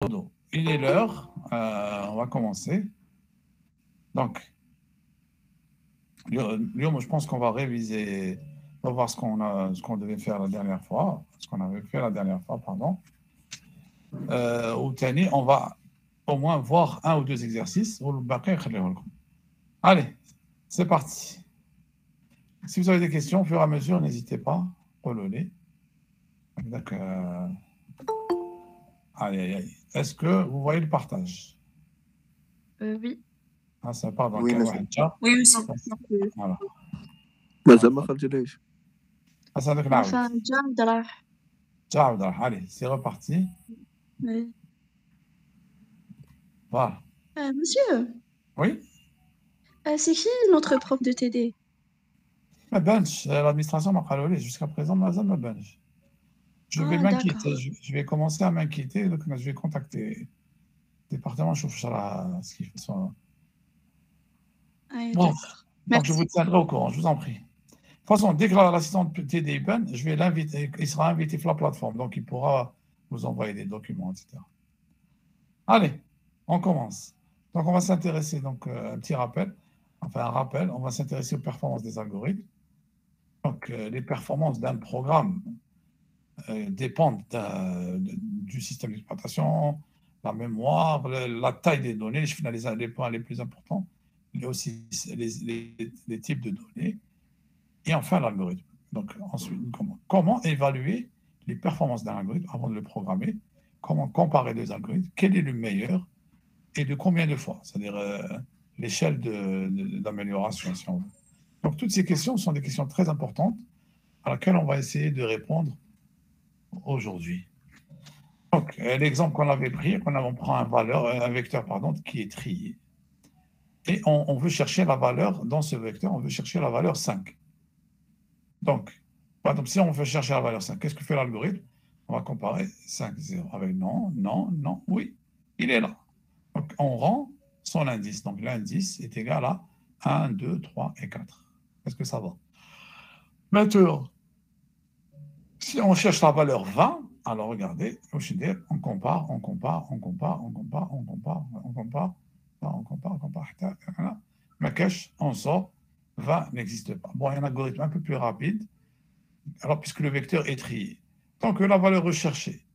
Il est l'heure, on va commencer. Donc, Lyon, je pense qu'on va réviser, on va voir ce qu'on devait faire la dernière fois, ce qu'on avait fait la dernière fois, pardon. Au Tani, on va au moins voir un ou deux exercices. Allez, c'est parti. Si vous avez des questions, au fur et à mesure, n'hésitez pas. Relevez. Allez, allez, allez. Est-ce que vous voyez le partage? Oui. Ah, ça part dans Oui, quel monsieur. Oui aussi. Voilà. مازال ما خرجناش. أسألك نعود. Enfin, Jam Dalah. Ciao, allez, c'est reparti. Oui. Voilà. Monsieur, Oui, c'est qui notre prof de TD? ma bench, l'administration m'a parlé jusqu'à présent, ma bench. Je vais m'inquiéter, d'accord. je vais commencer à m'inquiéter, donc je vais contacter le département, je trouve ça ce qu'ils font. Bon, D'accord. donc je Merci. vous tiendrai au courant, je vous en prie. De toute façon, dès que l'assistant de TD Ben, je vais l'inviter, il sera invité sur la plateforme, donc il pourra vous envoyer des documents, etc. Allez, on commence. Donc on va s'intéresser, donc un petit rappel, enfin un rappel, on va s'intéresser aux performances des algorithmes. Donc les performances d'un programme dépendent du système d'exploitation, la mémoire, la taille des données, je finalise les points les plus importants, mais aussi les types de données, et enfin l'algorithme. Donc ensuite, comment évaluer les performances d'un algorithme avant de le programmer, comment comparer deux algorithmes, quel est le meilleur et de combien de fois, c'est-à-dire l'échelle d'amélioration, si on veut. Donc toutes ces questions sont des questions très importantes à laquelle on va essayer de répondre aujourd'hui. Donc, l'exemple qu'on avait pris, on prend un vecteur pardon, qui est trié. Et on veut chercher la valeur, dans ce vecteur, on veut chercher la valeur 5. Donc, par exemple, si on veut chercher la valeur 5, qu'est-ce que fait l'algorithme? On va comparer 5, 0 avec non, non, non, oui, il est là. Donc, on rend son indice. Donc, l'indice est égal à 1, 2, 3 et 4. Est-ce que ça va? Maintenant, si on cherche la valeur 20, alors regardez, on compare, on compare, on compare, on compare, on compare, on compare, on compare, on compare. Ma cache, on sort, 20 n'existe pas. Bon, il y a un algorithme un peu plus rapide, alors puisque le vecteur est trié. Tant que la valeur recherchée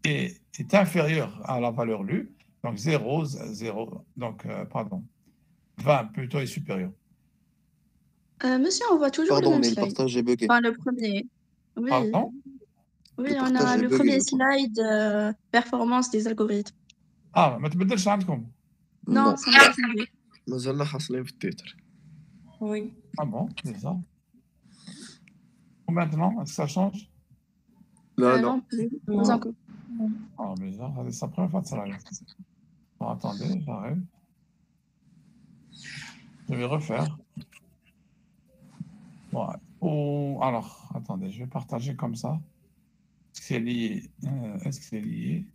est inférieure à la valeur lue, donc 0, 0, donc, pardon, 20 plutôt est supérieur. Monsieur, on voit toujours le Pardon, même mais le slide. partage est bugué. Enfin, le premier. Oui. Pardon? Oui, Le on partage a est le bugué, premier je crois. slide performance des algorithmes. ما تبدلش عندكم. Non, ça n'a pas changé. مازالنا حاصلين في التيتر. Oui. Ah bon, c'est ça. Maintenant, est-ce que ça change? لا لا. Non plus. Pas encore. Ah, bizarre, c'est la première fois que ça arrive. Bon, attendez, j'arrive. Je vais refaire. Bon, alors, attendez, je vais partager comme ça. Est-ce que c'est lié? Est-ce que c'est lié?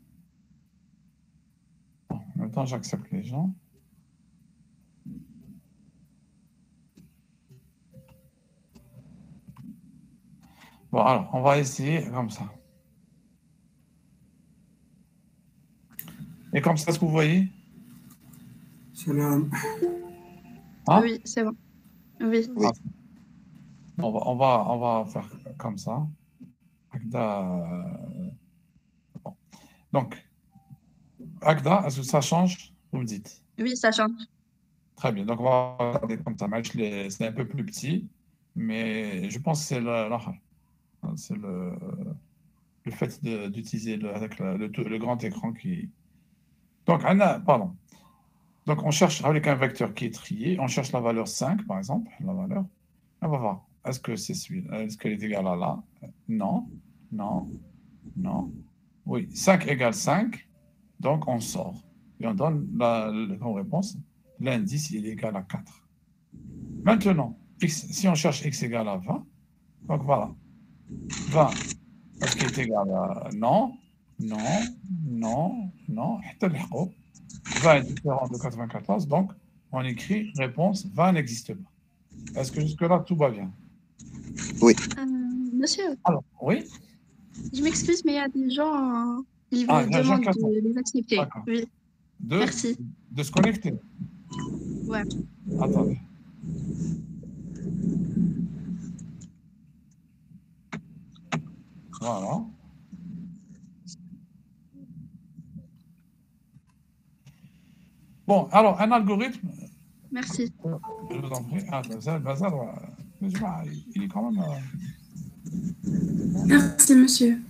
Bon, en même temps, j'accepte les gens. Bon, alors, on va essayer comme ça. Et comme ça, est-ce que vous voyez? Salam. Hein? Oui, c'est bon. Oui. Oui. On va faire comme ça. Bon. Donc, Agda, est-ce que ça change? Vous me dites. Oui, ça change. Très bien. Donc, on va regarder comme ça. C'est un peu plus petit, mais je pense que c'est c'est le fait d'utiliser avec le grand écran qui. Donc, pardon. Donc, on cherche avec un vecteur qui est trié. On cherche la valeur 5, par exemple. La valeur. On va voir. Est-ce que c'est celui-là? Est-ce qu'elle est égale à là? Non. Non. Non. Oui. 5 égale 5. Donc, on sort. Et on donne comme réponse. L'indice, il est égal à 4. Maintenant, si on cherche x égale à 20, donc voilà. 20, est-ce qu'il est égal à non, non, non, non, 20 est différent de 94, donc on écrit réponse 20 n'existe pas. Est-ce que jusque-là, tout va bien? Oui. Monsieur, Alors, oui, je m'excuse, mais il y a des gens Il Ah, vous Jean demande Casson. de les accepter. D'accord. Oui, merci. De se connecter. Ouais. Attendez. Voilà. Bon, alors, un algorithme, Merci. je vous en prie. Ah, ça, mais je vois, il est quand même. Merci, monsieur.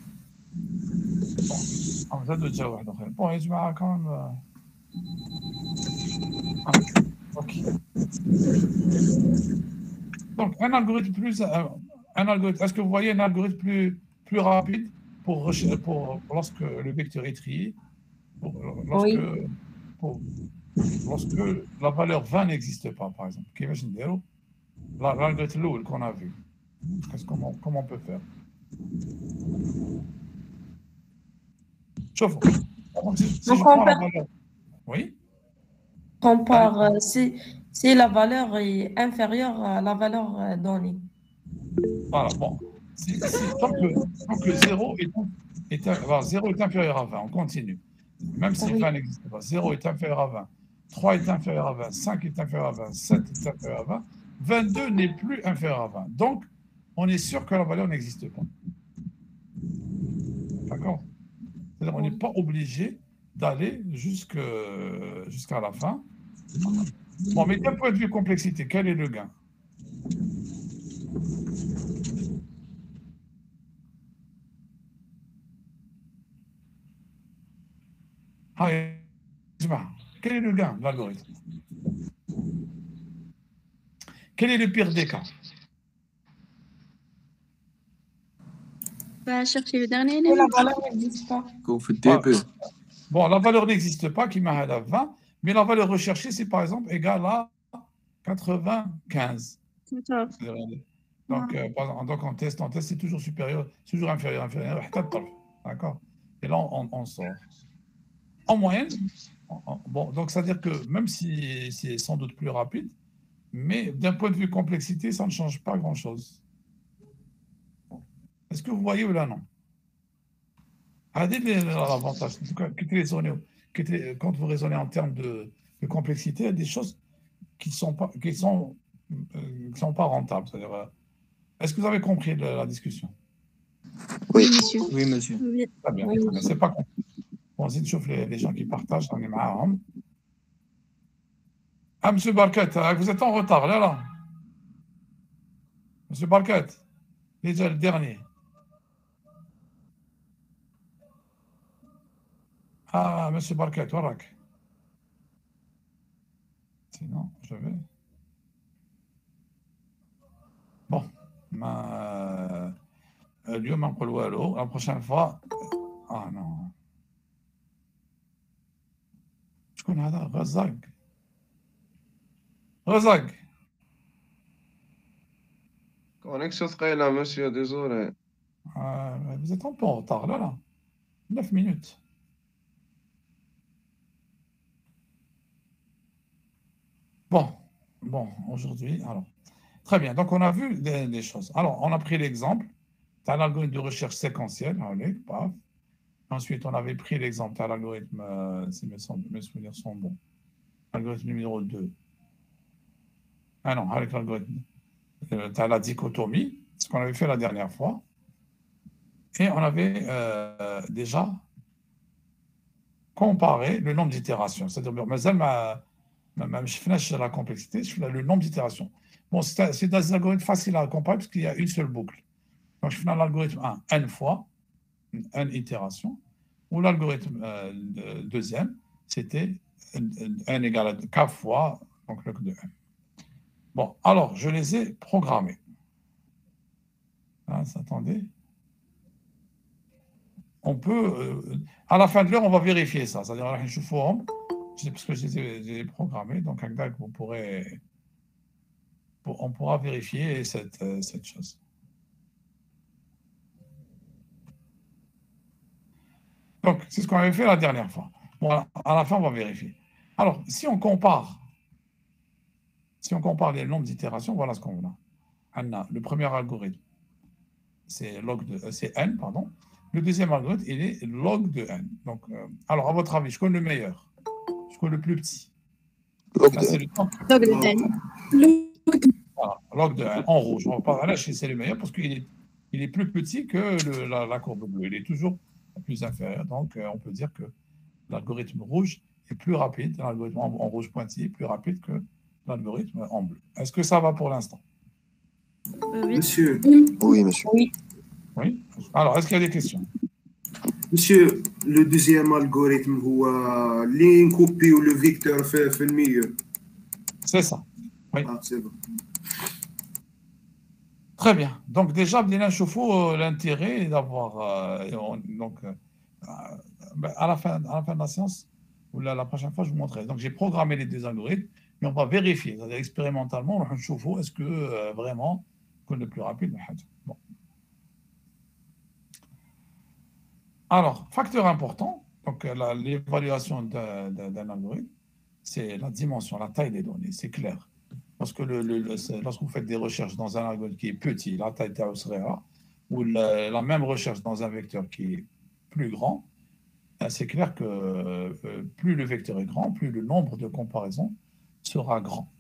Ah, ça doit déjà واحد آخر. Bon, je vois quand même. Ah, ok. Donc, un algorithme plus. Un algorithme, est-ce que vous voyez un algorithme plus rapide pour lorsque le vecteur est trié, lorsque, Oui. lorsque la valeur 20 n'existe pas, par exemple. كيفاش نديرو l'algorithme الأول qu'on a vu. Comment on peut faire? Chauffe. Si Donc, je on prends la valeur. Oui? compare si la valeur est inférieure à la valeur donnée. Voilà, bon. Tant que 0 est inférieur à 20, on continue. Même si Oui. 20 n'existe pas, 0 est inférieur à 20, 3 est inférieur à 20, 5 est inférieur à 20, 7 est inférieur à 20, 22 n'est plus inférieur à 20. Donc, on est sûr que la valeur n'existe pas. D'accord? C'est-à-dire on n'est pas obligé d'aller jusqu'à la fin. Bon, mais d'un point de vue complexité, quel est le gain? Ah, quel est le gain de l'algorithme? Quel est le pire des cas? Va chercher le dernier Et la élément. valeur n'existe pas. يكون في الدي بي. Bon, la valeur n'existe pas, qui m'a à 20, mais la valeur recherchée, c'est par exemple égal à 95. D'accord. Donc, donc on teste, c'est toujours supérieur, toujours inférieur, d'accord? Et là, on sort. En moyenne, bon, donc c'est-à-dire que même si c'est sans doute plus rapide, mais d'un point de vue complexité, ça ne change pas grand-chose. Est-ce que vous voyez ou là, non? L'avantage, en tout cas, quand vous raisonnez en termes de complexité, il y a des choses qui ne sont pas rentables. Est-ce que vous avez compris la discussion? Oui, monsieur. Oui, monsieur. Oui. Très bien. Oui, Mais c'est pas compris. Bon, si je chauffe les gens qui partagent, on est marrant. Ah, monsieur Barquette, vous êtes en retard, là. Monsieur Barquette, déjà le dernier. Ah, monsieur Barquette, warak. Sinon, je vais. Bon. اليوم ما نقول والو. La prochaine fois. Ah non. شكون هذا؟ غزاق. غزاق. Connexion ثقيلة monsieur, désolé. Vous êtes un peu en retard, là. 9 minutes. Bon, aujourd'hui, alors. Très bien, donc on a vu des choses. Alors, on a pris l'exemple. Tu as l'algorithme de recherche séquentielle. Allez, paf. Ensuite, on avait pris l'exemple. Tu as l'algorithme, si mes souvenirs sont bons. Algorithme numéro 2. Ah non, avec l'algorithme. Tu as la dichotomie, ce qu'on avait fait la dernière fois. Et on avait déjà comparé le nombre d'itérations. C'est-à-dire, même je la complexité, je fais le nombre d'itérations. Bon, c'est des algorithmes faciles à comparer parce qu'il y a une seule boucle. Donc, je fais l'algorithme 1, n fois, n itération, ou l'algorithme deuxième, c'était n égale à k fois, donc le de n. Bon, alors, je les ai programmés. Attendez. On peut, à la fin de l'heure, on va vérifier ça. C'est-à-dire, je forme, parce que je les ai programmés, donc on pourra vérifier cette chose. Donc, c'est ce qu'on avait fait la dernière fois. Bon, à la fin, on va vérifier. Alors, si on compare les nombres d'itérations, voilà ce qu'on a. Le premier algorithme, c'est n, pardon. Le deuxième algorithme, il est log de n. Donc, alors, à votre avis, je connais le meilleur. Je connais le plus petit. log Là, de c'est le temps. log de n. Voilà, log de n en rouge. On va pas, là, c'est le meilleur parce qu'il est, il est plus petit que la courbe bleue. Il est toujours plus inférieur. Donc, on peut dire que l'algorithme rouge est plus rapide, l'algorithme en rouge pointillé est plus rapide que l'algorithme en bleu. Est-ce que ça va pour l'instant? Oui. Monsieur, Oui, monsieur. Oui. Alors, est-ce qu'il y a des questions? monsieur, le deuxième algorithme, هو اللي نكوبيو le vecteur في الميو. C'est ça. Oui. Ah, c'est bon. Très bien. Donc, déjà, بدينا نشوفوا l'intérêt d'avoir. Donc, à la fin de la séance, ou la prochaine fois, je vous montrerai. Donc, j'ai programmé les deux algorithmes, mais on va vérifier. C'est-à-dire expérimentalement, on va نشوفوا est-ce que vraiment qu'on est plus rapide. Bon. Alors, facteur important, donc l'évaluation d'un algorithme, c'est la dimension, la taille des données, c'est clair. Parce que lorsque vous faites des recherches dans un algorithme qui est petit, la taille serait A, ou la même recherche dans un vecteur qui est plus grand, c'est clair que plus le vecteur est grand, plus le nombre de comparaisons sera grand.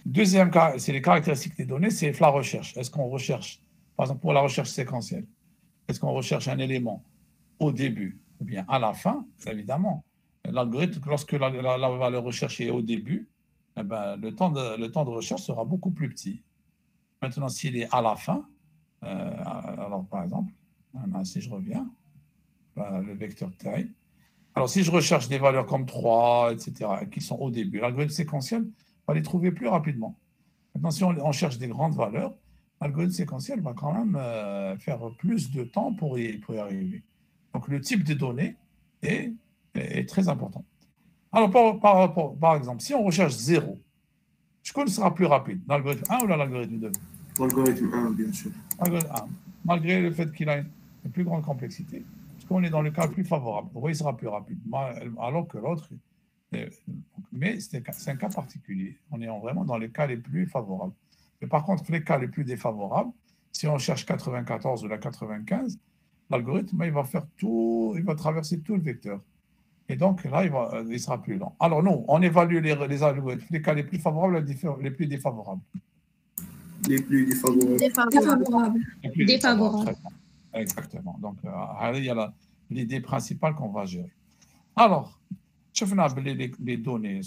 Deuxième cas, c'est les caractéristiques des données, c'est la recherche. Est-ce qu'on recherche, par exemple pour la recherche séquentielle, est-ce qu'on recherche un élément au début ou bien à la fin? Évidemment, l'algorithme, lorsque la valeur recherchée est au début, eh ben, le temps de recherche sera beaucoup plus petit. Maintenant, s'il est à la fin, alors par exemple, si je reviens, le vecteur taille. Alors, si je recherche des valeurs comme 3, etc., qui sont au début, l'algorithme séquentiel va les trouver plus rapidement. Maintenant, si on cherche des grandes valeurs, l'algorithme séquentiel va quand même faire plus de temps pour y arriver. Donc, le type de données est très important. Alors, par exemple, si on recherche 0, je connais sera plus rapide, l'algorithme 1 ou l'algorithme 2? L'algorithme 1, bien sûr. L'algorithme 1, malgré le fait qu'il a une plus grande complexité, parce qu'on est dans le cas le plus favorable. Pourquoi il sera plus rapide? Alors que l'autre, mais c'est un cas particulier. On est vraiment dans les cas les plus favorables. Mais par contre, les cas les plus défavorables, si on cherche 94 ou la 95, l'algorithme, il va faire tout, il va traverser tout le vecteur. Et donc, là, il sera plus lent. Alors, nous, on évalue les algorithmes, les cas les plus favorables, les plus défavorables. Les plus défavorables. Défavorable. Les plus Défavorable. très bien. Exactement. Donc, il y a l'idée principale qu'on va gérer. Alors, les données,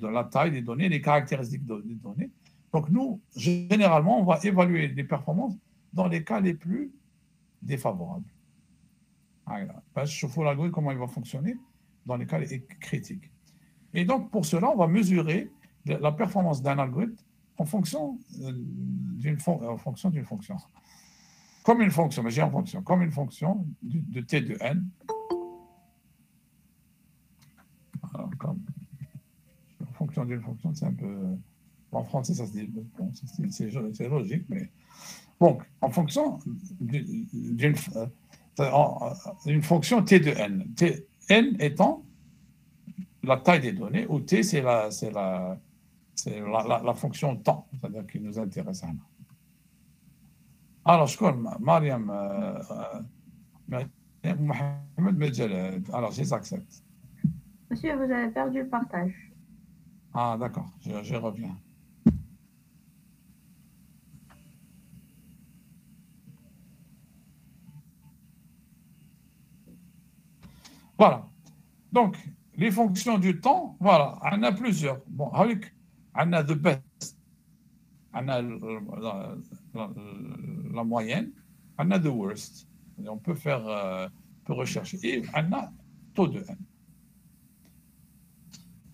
la taille des données, les caractéristiques des données. Donc, nous, généralement, on va évaluer les performances dans les cas les plus défavorables. Je vous l'algorithme, comment il va fonctionner dans les cas critiques. Et donc, pour cela, on va mesurer la performance d'un algorithme en fonction d'une fonction. Comme une fonction, mais j'ai en fonction, comme une fonction de t de n. Alors, comme en fonction d'une fonction, c'est un peu. En français, ça se dit. Bon, c'est logique, mais. Donc, en fonction d'une fonction t de n. N étant la taille des données, où t, c'est la fonction temps, c'est-à-dire qui nous intéresse. Alors, je connais Mariam Mohamed Medjaled. Alors, je les accepte. Monsieur, vous avez perdu le partage. Ah, d'accord, je reviens. Voilà. Donc, les fonctions du temps, voilà, on a plusieurs. Bon, avec, on a the best, on a la moyenne, on a the worst. On peut rechercher. Et on a taux de n.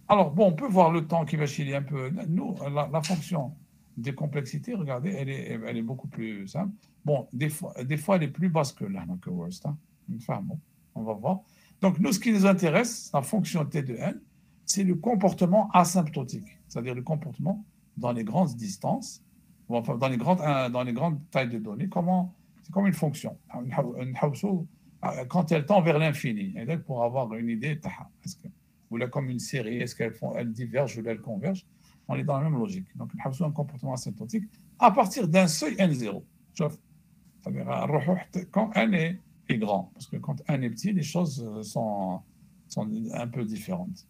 Alors, bon, on peut voir le temps qui va chier un peu. Nous, la fonction des complexités, regardez, elle est beaucoup plus simple. Bon, des fois, elle est plus basse que la worst. Hein. Enfin, bon, on va voir. Donc, nous, ce qui nous intéresse, la fonction t de n, c'est le comportement asymptotique, c'est-à-dire le comportement dans les grandes distances, enfin, dans les grandes tailles de données. C'est comme une fonction. Quand elle tend vers l'infini, pour avoir une idée, ou là, comme une série, est-ce qu'elles divergent ou elles convergent? On est dans la même logique. Donc, un comportement asymptotique à partir d'un seuil n0. C'est-à-dire, quand n est grand, parce que quand n est petit, les choses sont un peu différentes.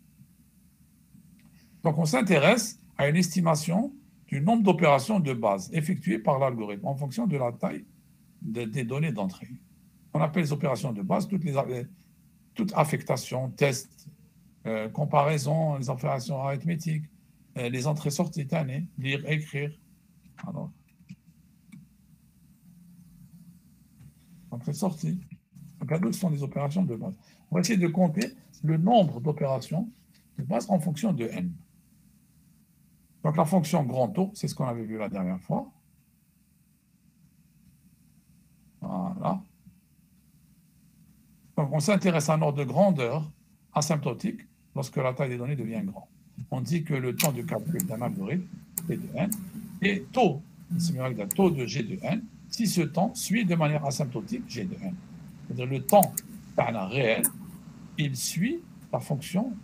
Donc, on s'intéresse à une estimation du nombre d'opérations de base effectuées par l'algorithme en fonction de la taille des données d'entrée. On appelle les opérations de base toute affectation, test, comparaison, les opérations arithmétiques, les entrées-sorties tannées, lire, écrire. Alors, entrée-sortie. Donc, là, ce sont des opérations de base. On va essayer de compter le nombre d'opérations de base en fonction de n. Donc, la fonction grand O, c'est ce qu'on avait vu la dernière fois. Voilà. Donc, on s'intéresse à un ordre de grandeur asymptotique lorsque la taille des données devient grande. On dit que le temps de calcul d'un algorithme, T de n, est taux, taux de G de n, si ce temps suit de manière asymptotique G de n. C'est-à-dire le temps réel, il suit la fonction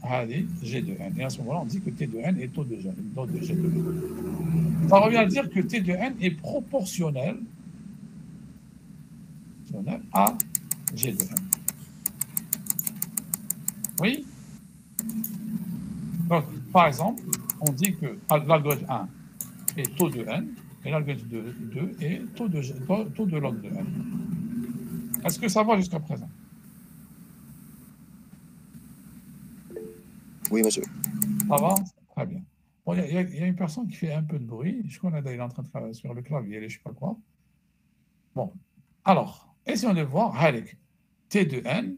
G de n. Et à ce moment-là, on dit que T de n est taux de G de n. Ça revient à dire que T de n est proportionnel à G de n. Oui? Donc, par exemple, on dit que l'algorithme 1 est taux de n et l'algorithme 2 est taux de log de n. Est-ce que ça va jusqu'à présent? Oui, monsieur. Ça va? Très bien. Bon, il y a une personne qui fait un peu de bruit. Je connais d'ailleurs, il est en train de travailler sur le clavier, je ne sais pas quoi. Bon, alors, essayons de voir. T de n,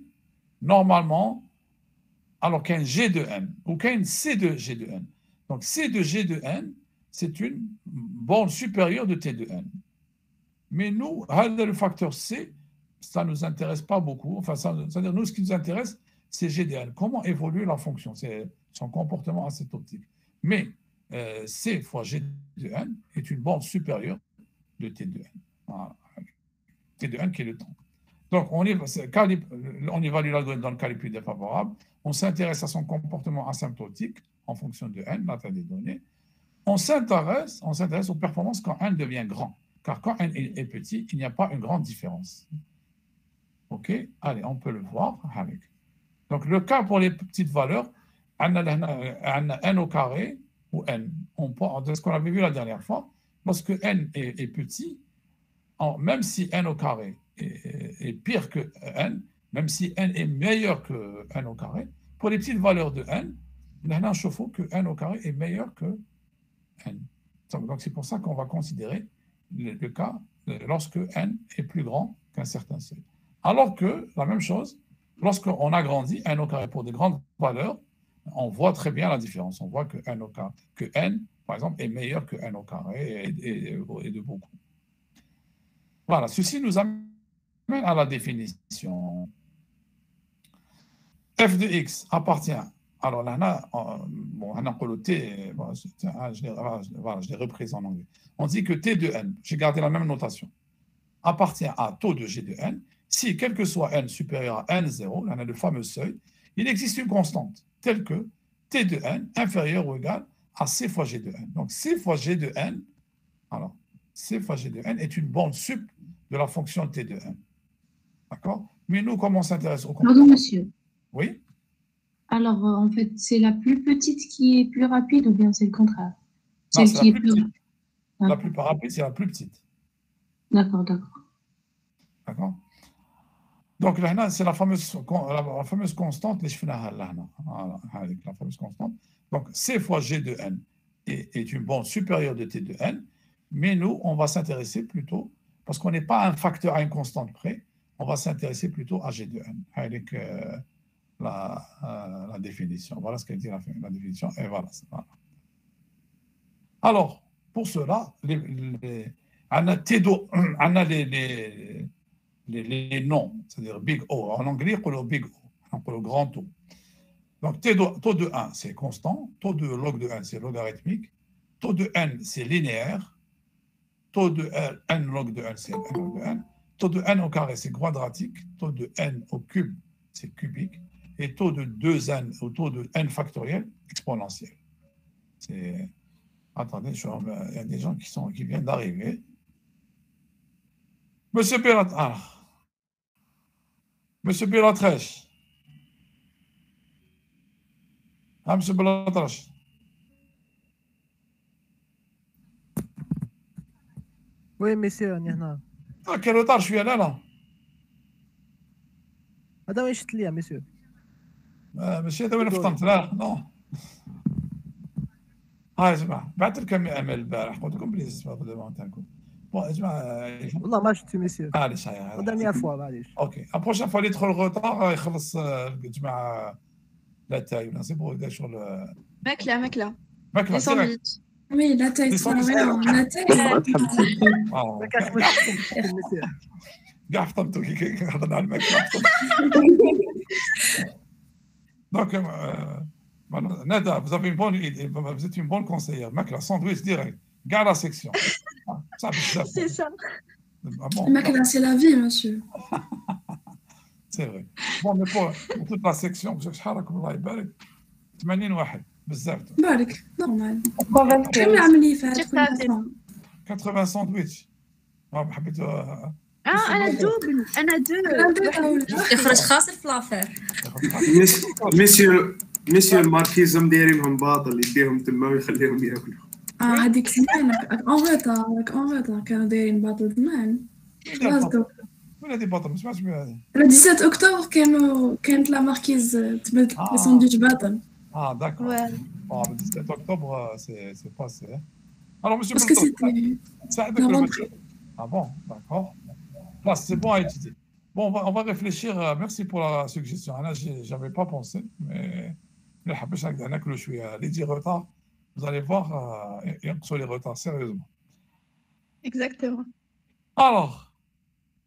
normalement, alors qu'un G de n ou qu'un C de G de n. Donc, C de G de n, c'est une borne supérieure de T de n. Mais nous, le facteur C, ça ne nous intéresse pas beaucoup. Enfin, c'est-à-dire, nous, ce qui nous intéresse, c'est G de n. Comment évolue la fonction? C'est son comportement asymptotique. Mais C fois G de n est une borne supérieure de T de n. Voilà. T de n qui est le temps. Donc, on évalue l'algorithme dans le cas le plus défavorable. On s'intéresse à son comportement asymptotique en fonction de n, la taille des données. On s'intéresse aux performances quand n devient grand. Car quand n est petit, il n'y a pas une grande différence. OK? Allez, on peut le voir. Donc, le cas pour les petites valeurs, n au carré ou n. C'est ce qu'on avait vu la dernière fois. Lorsque n est petit, même si n au carré est pire que n, même si n est meilleur que n au carré, pour les petites valeurs de n, on chauffe que n au carré est meilleur que n. Donc, c'est pour ça qu'on va considérer le cas lorsque n est plus grand qu'un certain seuil. Alors que, la même chose, lorsqu'on agrandit n au carré pour des grandes valeurs, on voit très bien la différence. On voit que n, par exemple, est meilleur que n au carré et de beaucoup. Voilà, ceci nous amène à la définition. F de x appartient. Alors là, on a le t, je l'ai repris en anglais. On dit que t de n, j'ai gardé la même notation, appartient à taux de g de n, si, quel que soit n supérieur à n0, là on a le fameux seuil, il existe une constante, telle que t de n inférieur ou égal à c fois g de n. Donc c fois g de n, alors c fois g de n est une borne sup de la fonction t de n. D'accord? Mais nous, comme on s'intéresse au... Pardon, monsieur. Oui? Alors, en fait, c'est la plus petite qui est plus rapide ou bien c'est le contraire? Non, Celle c'est qui la est plus plus petite. La plus rapide, c'est la plus petite. D'accord, d'accord. D'accord? Donc, là, c'est la fameuse constante, la fameuse constante. Donc, C fois G de n est une borne supérieure de T de n, mais nous, on va s'intéresser plutôt, parce qu'on n'est pas un facteur à une constante près, on va s'intéresser plutôt à G de n, avec la définition. Voilà ce qu'elle dit la définition, et voilà. Alors, pour cela, on a les noms, c'est-à-dire big O. En anglais, on dit big O, on dit le grand O. Donc, taux de 1, c'est constant. Taux de log de 1, c'est logarithmique. Taux de n, c'est linéaire. Taux de n log de n, c'est n log de n. Taux de n au carré, c'est quadratique. Taux de n au cube, c'est cubique. Et taux de 2n ou taux de n factoriel, exponentiel. Attendez, il y a des gens qui viennent d'arriver. Monsieur Birat, ah. Monsieur Biratresh. Ah, Monsieur Biratresh. وي ميسيو راني هنا. كان روتار شويه لا هذا وين شفت ليا ميسيو. ماشي هذا وين فطنت لا نو. يا جماعه بعثت لكم ايميل البارح قلت لكم بليز ديفون تاعكم. بون يا جماعه والله ما شفت ميسيو. معليش دانيير فوا معليش. اوكي ابروشين فوا اللي يدخل روتار يخلص الجماعه لا تاعي ولا سي بو شغل ماكله ماكله وي لا تاي لا تاي ما كانش مشكل ميسيو. كاع فطنتو كي هضرنا على الماكله. دونك Nada, vous avez une bonne idée, vous êtes une bonne conseillère. Macla, sandwich direct, gare la section. C'est ça. Macla, c'est la vie, monsieur. C'est vrai. Bon, mais pour toute la section, je suis الله يبارك 80 واحد بزاف. بارك نورمال. 95. شنو عملي في هذا 80 ساندويتش. حبيت انا دوبل انا دو يخرج خاسر في لافير. ميسيو الماركيزم دايرينهم باطل يديهم تما ويخليهم ياكلوا. هذيك زمان اونغيطا كانوا دايرين باطل زمان. ولا دي باطل ما سمعتش بها هذه. 17 اكتوبر كانت لا ماركيز تبدل لي ساندويتش باطل. داكور. bon 17 octobre c'est passé. Alors monsieur Parce que c'était ça avec le monsieur. Ah bon, d'accord. Là, c'est bon à étudier. Bon, on va réfléchir. Merci pour la suggestion. Là, j'avais pas pensé, mais les 10 retards, vous allez voir, sur les retards, sérieusement. Exactement. Alors,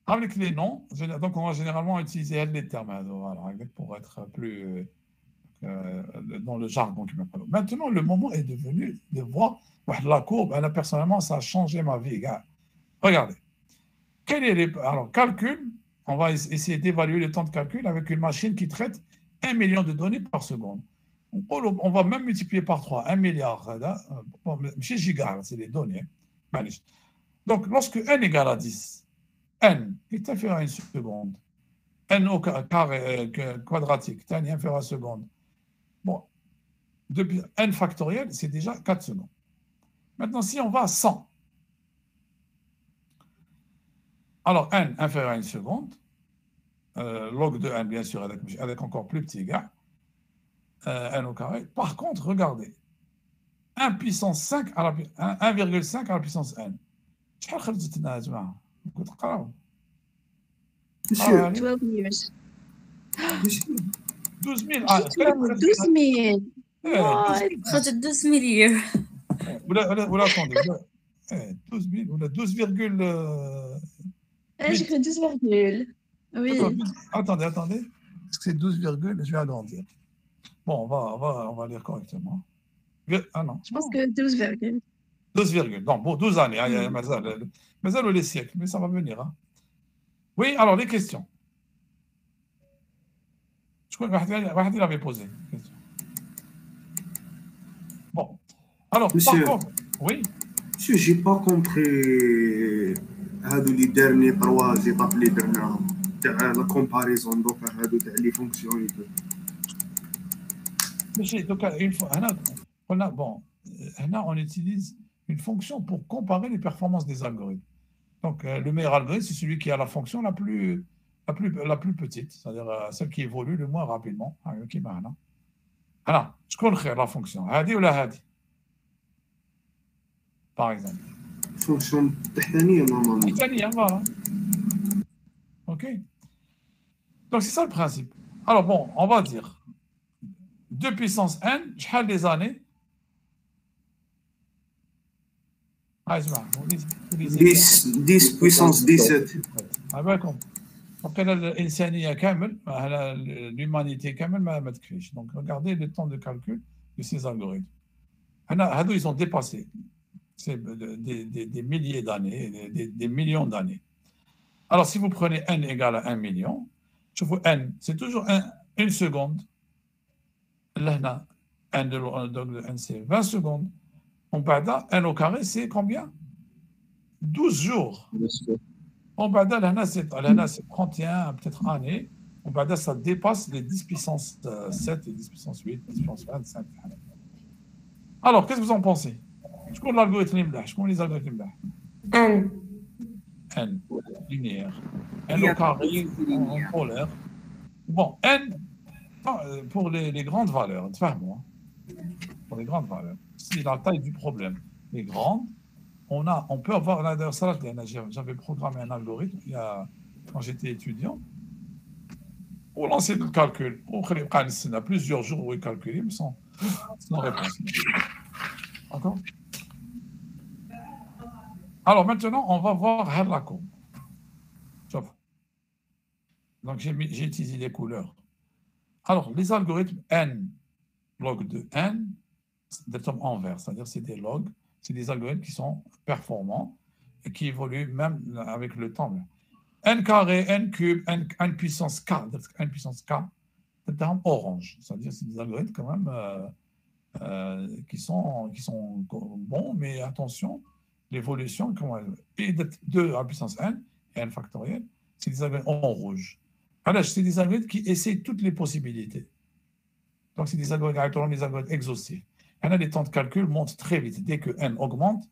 avec les noms, donc on va généralement utiliser les termes voilà, pour être plus dans le jargon. Maintenant, le moment est devenu de voir la courbe. Là, personnellement, ça a changé ma vie. Regardez. Alors, calcul, on va essayer d'évaluer le temps de calcul avec une machine qui traite 1 million de données par seconde. On va même multiplier par 3, 1 milliard. Chez giga, c'est les données. Donc, lorsque n égale à 10, n est inférieur à 1 seconde, n au carré quadratique, n est inférieur à 1 seconde. Bon, depuis n factoriel, c'est déjà 4 secondes. Maintenant, si on va à 100, alors n inférieur à 1 seconde, log de n bien sûr avec encore plus petit gars, n au carré. Par contre, regardez, 1 puissance 5 à la 1,5 à la puissance n. شحال خرجت لنا يا جماعه؟ كنت تقراو 12 years. 12000 12000 خرجت 12 مليار. ولا attendez 12000 ولا 12, j'ai fait 12, oui. Attendez. Est-ce que c'est 12, je vais agrandir. Bon, on va lire correctement. Ah non. Je pense que 12. 12, non, bon, 12 années. Mais ça, les siècles, mais ça va venir. Hein. Oui, alors les questions. Je crois que avait posé une question. Bon. Alors, Monsieur, par contre, oui. Monsieur, j'ai pas compris les derniers 3 étapes اللي درناهم تاع لا كومباريزون دوكا هادو تاع لي فونكسيون ماشي دوكا une fois هنا bon هنا on utilise une fonction pour comparer les performances des algorithmes. Donc le meilleur algorithme c'est celui qui a la fonction la plus petite, c'est-à-dire celle qui évolue le moins rapidement. كيما هنا هنا شكون خير la fonction هذه ولا هذه par exemple. Fonction التحتانية normalement. التحتانية voilà. OK. Donc c'est ça le principe. Alors bon, on va dire 2 puissance n, شحال des années? 10 puissance 17. Ah بالكم. وقيلا الإنسانية كامل l'humanité كامل ما تكفيش. Donc regardez le temps de calcul de ces algorithmes. هادو ils ont dépassé. C'est des milliers d'années, des millions d'années. Alors, si vous prenez n égale à 1 million, je vous n, c'est toujours 1 seconde. Là, n de n, c'est 20 secondes. On parle n au carré, c'est combien? 12 jours. On va dire, c'est 31 peut-être années. On va dire, ça dépasse les 10 puissance 7 et 10 puissance 8, 10 puissance 25. Alors, qu'est-ce que vous en pensez? Je connais l'algorithme Limlah. Je connais les algorithmes Limlah. N, linéaire. N au carré, en polaire. Bon, N, pour les grandes valeurs, pour les grandes valeurs, c'est la taille du problème. Les grandes, on peut avoir, d'ailleurs, ça, j'avais programmé un algorithme quand j'étais étudiant, pour lancer le calcul. Il y a plusieurs jours où il calculait, mais sans réponse. D'accord? Alors maintenant, on va voir la courbe. Donc j'ai utilisé les couleurs. Alors, les algorithmes n log de n, des termes envers, c'est-à-dire c'est des logs, c'est des algorithmes qui sont performants et qui évoluent même avec le temps. N carré, n cube, n puissance k, n puissance k, c'est un terme orange, c'est-à-dire c'est des algorithmes quand même qui sont bons, mais attention, l'évolution, et 2 à la puissance n et n factoriel, c'est des algorithmes en rouge. Alors, c'est des algorithmes qui essaient toutes les possibilités. Donc, c'est des algorithmes exhaustifs. Les temps de calcul montent très vite. Dès que n augmente,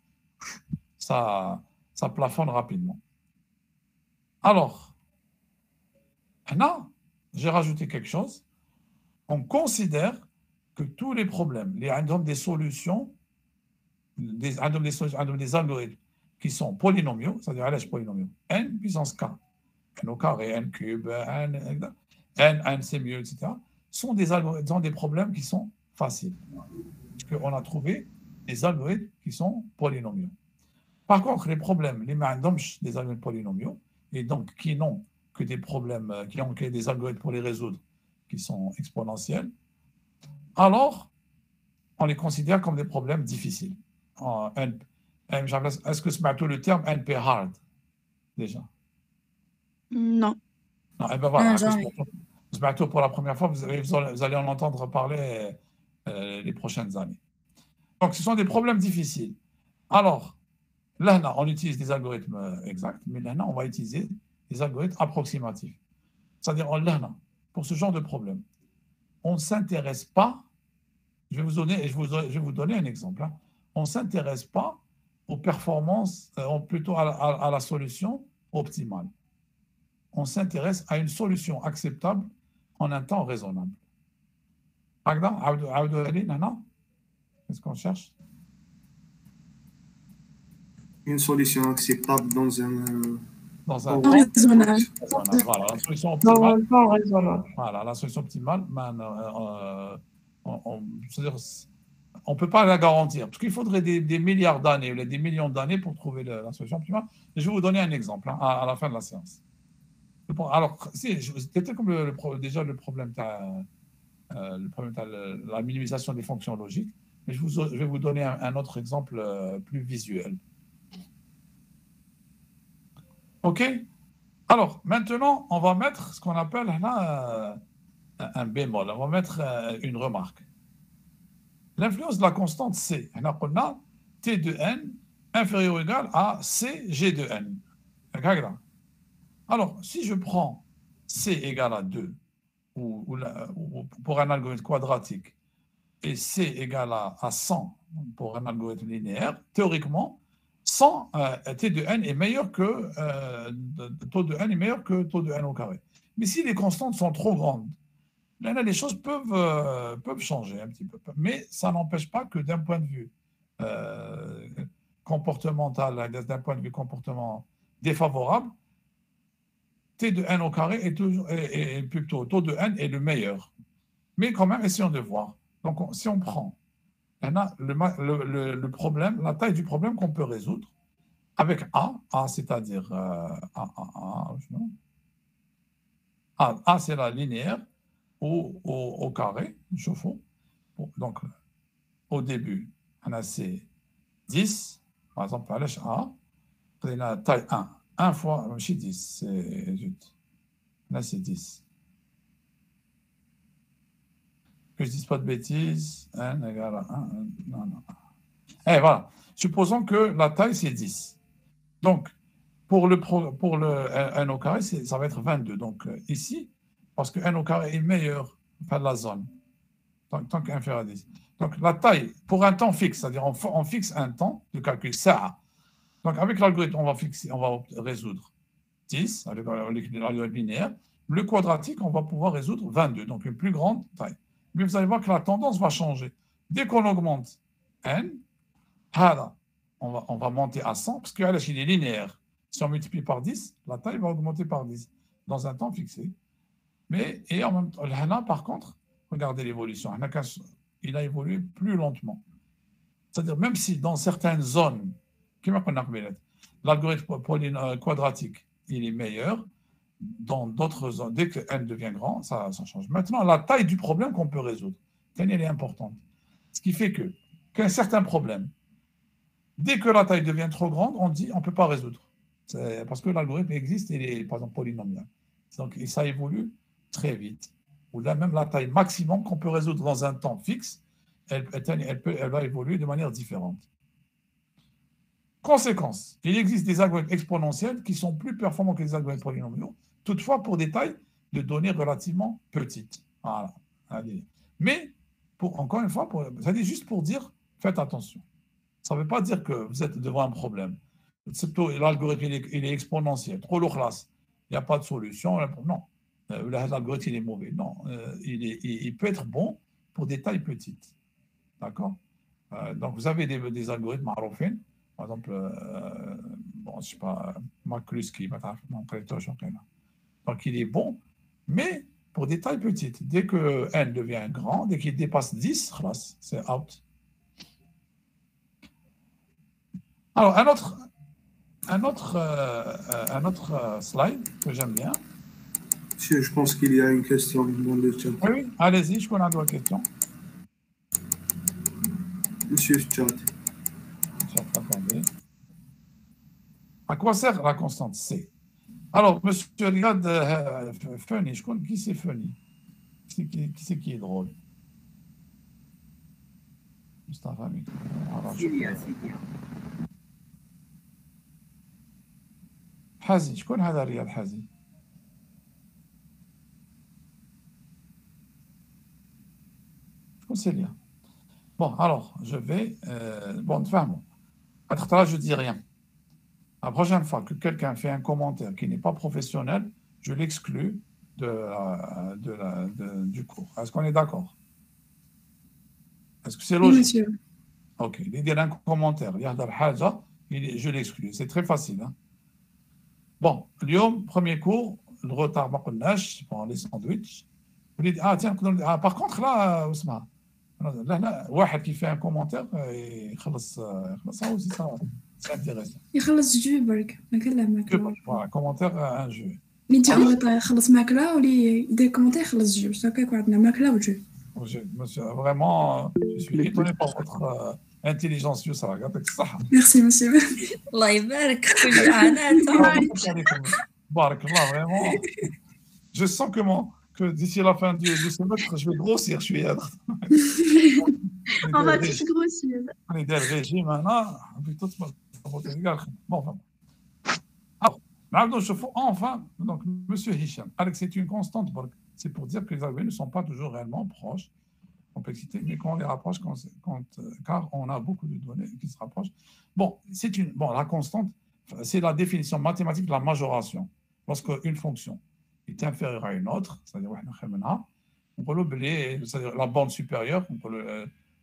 ça plafonne rapidement. Alors, là, j'ai rajouté quelque chose. On considère que tous les problèmes, des solutions, des algorithmes qui sont polynomiaux, c'est-à-dire polynomiaux, n puissance k, n au carré, n cube, n c'est mieux, etc., sont des problèmes qui sont faciles. Parce qu'on a trouvé des algorithmes qui sont polynomiaux. Par contre, les problèmes, des algorithmes polynomiaux, et donc qui n'ont que des problèmes, qui ont que des algorithmes pour les résoudre, qui sont exponentiels, alors on les considère comme des problèmes difficiles. Est-ce que c'est le terme NP hard déjà? Non. Non, et ben voilà. Pour la première fois, vous allez en entendre parler les prochaines années. Donc, ce sont des problèmes difficiles. Alors, là, on utilise des algorithmes exacts, mais là, on va utiliser des algorithmes approximatifs. C'est-à-dire, pour ce genre de problème, on ne s'intéresse pas, je vais vous donner un exemple, on ne s'intéresse pas aux performances, plutôt à la solution optimale. On s'intéresse à une solution acceptable en un temps raisonnable. Qu'est-ce qu'on cherche? Une solution acceptable dans un temps raisonnable. Voilà, la solution optimale. Dans un temps raisonnable. Voilà, la solution optimale, on ne peut pas la garantir, parce qu'il faudrait des milliards d'années, ou des millions d'années pour trouver la solution optimale. Et je vais vous donner un exemple à la fin de la séance. Alors, c'était comme déjà le problème, la minimisation des fonctions logiques, mais je vais vous donner un autre exemple plus visuel. OK? Alors, maintenant, on va mettre ce qu'on appelle là un bémol. On va mettre une remarque. L'influence de la constante C. On a T de n inférieur ou égal à C G de n. Alors, si je prends C égale à 2, ou pour un algorithme quadratique, et C égale à 100 pour un algorithme linéaire, théoriquement, 100, T de n est meilleur que taux de n est meilleur que taux de n au carré. Mais si les constantes sont trop grandes, là, les choses peuvent changer un petit peu. Mais ça n'empêche pas que d'un point de vue comportemental, d'un point de vue comportement défavorable, T de n au carré est plutôt taux de n est le meilleur. Mais quand même, essayons de voir. Donc, si on prend le problème, la taille du problème qu'on peut résoudre avec A c'est-à-dire A, c'est la linéaire au carré, chauffe-eau. Donc, au début, on a c'est 10, par exemple, A, on a taille 1. 1 fois, je suis 10, c'est 8. Là, c'est 10. Que je ne dise pas de bêtises, n égale à 1, non. Et voilà. Supposons que la taille, c'est 10. Donc, pour le n au carré, ça va être 22. Donc ici, parce que n au carré est meilleur, enfin la zone, tant qu'inférieur à 10. Donc la taille, pour un temps fixe, c'est-à-dire on fixe un temps de calcul, ça. Donc avec l'algorithme, on va résoudre 10, avec l'algorithme linéaire. Le quadratique, on va pouvoir résoudre 22, donc une plus grande taille. Mais vous allez voir que la tendance va changer. Dès qu'on augmente n, on va monter à 100, parce qu'il est linéaire. Si on multiplie par 10, la taille va augmenter par 10, dans un temps fixé. Et en même temps, là, par contre, regardez l'évolution. Il a évolué plus lentement. C'est-à-dire, même si dans certaines zones, l'algorithme quadratique, il est meilleur, dans d'autres zones, dès que n devient grand, ça change. Maintenant, la taille du problème qu'on peut résoudre, elle est importante. Ce qui fait qu'un certain problème, dès que la taille devient trop grande, on dit on ne peut pas résoudre. Parce que l'algorithme existe, il est par exemple polynomial. Donc, et ça évolue très vite. Ou là, même la taille maximum qu'on peut résoudre dans un temps fixe, elle va évoluer de manière différente. Conséquence, il existe des algorithmes exponentiels qui sont plus performants que les algorithmes polynomiaux, toutefois pour des tailles de données relativement petites. Voilà. Mais, encore une fois, c'est juste pour dire, faites attention. Ça ne veut pas dire que vous êtes devant un problème. L'algorithme, il est exponentiel, trop lourd, il n'y a pas de solution. Non, l'algorithme, il est mauvais. Non, il peut être bon pour des tailles petites. D'accord? Donc, vous avez des algorithmes maroufins, par exemple, bon, je ne sais pas, McCluskey, donc il est bon, mais pour des tailles petites. Dès que n devient grand, dès qu'il dépasse 10, c'est out. Alors, un autre slide que j'aime bien. Monsieur, je pense qu'il y a une question dans le chat. Oui, allez-y, je connais une question. Monsieur Chat. Attendez. À quoi sert la constante C? Alors, monsieur Riyad Funny, je connais qui c'est Funny? Qui c'est qui est drôle? Mustafa Mikro. حازي شكون هذا رياض حازي شكون سيليا bon alors je vais bon نتفاهموا là je dis rien la prochaine fois que quelqu'un fait un commentaire qui n'est pas professionnel je l'exclus du cours. Est-ce qu'on est d'accord? Est-ce que c'est logique? Oui, monsieur. Ok, il y a un commentaire je l'exclus, c'est très facile, hein? Bon, اليوم premier cours, le retard ما قلناش bon les sandwichs. Tiens, par contre là اسمع لا واحد qui fait un commentaire يخلص aussi ça intéressant. يخلص جو برك ما كان لا ماكله. Voilà, commentaire un jeu. اللي تيغلط يخلص ماكله واللي يدير كومونتير يخلص جو هكا يكون عندنا ماكله وجو. Monsieur, vraiment, je suis étonné par votre intelligence يسرى يعطيك الصحة. Merci monsieur. الله يبارك في الإعانات. بارك الله vraiment. Je sens que d'ici la fin du semestre, je vais grossir. Je suis. On va tous grossir. On est dans le régime maintenant. Bon, enfin. Alors, enfin, donc, monsieur Hicham, Alex, c'est une constante. C'est pour dire que les algorithmes ne sont pas toujours réellement proches, complexité, mais quand on les rapproche, car on a beaucoup de données qui se rapprochent. Bon, la constante, c'est la définition mathématique de la majoration. Lorsque une fonction est inférieure à une autre, c'est-à-dire on peut l'oublier, c'est-à-dire la borne supérieure, par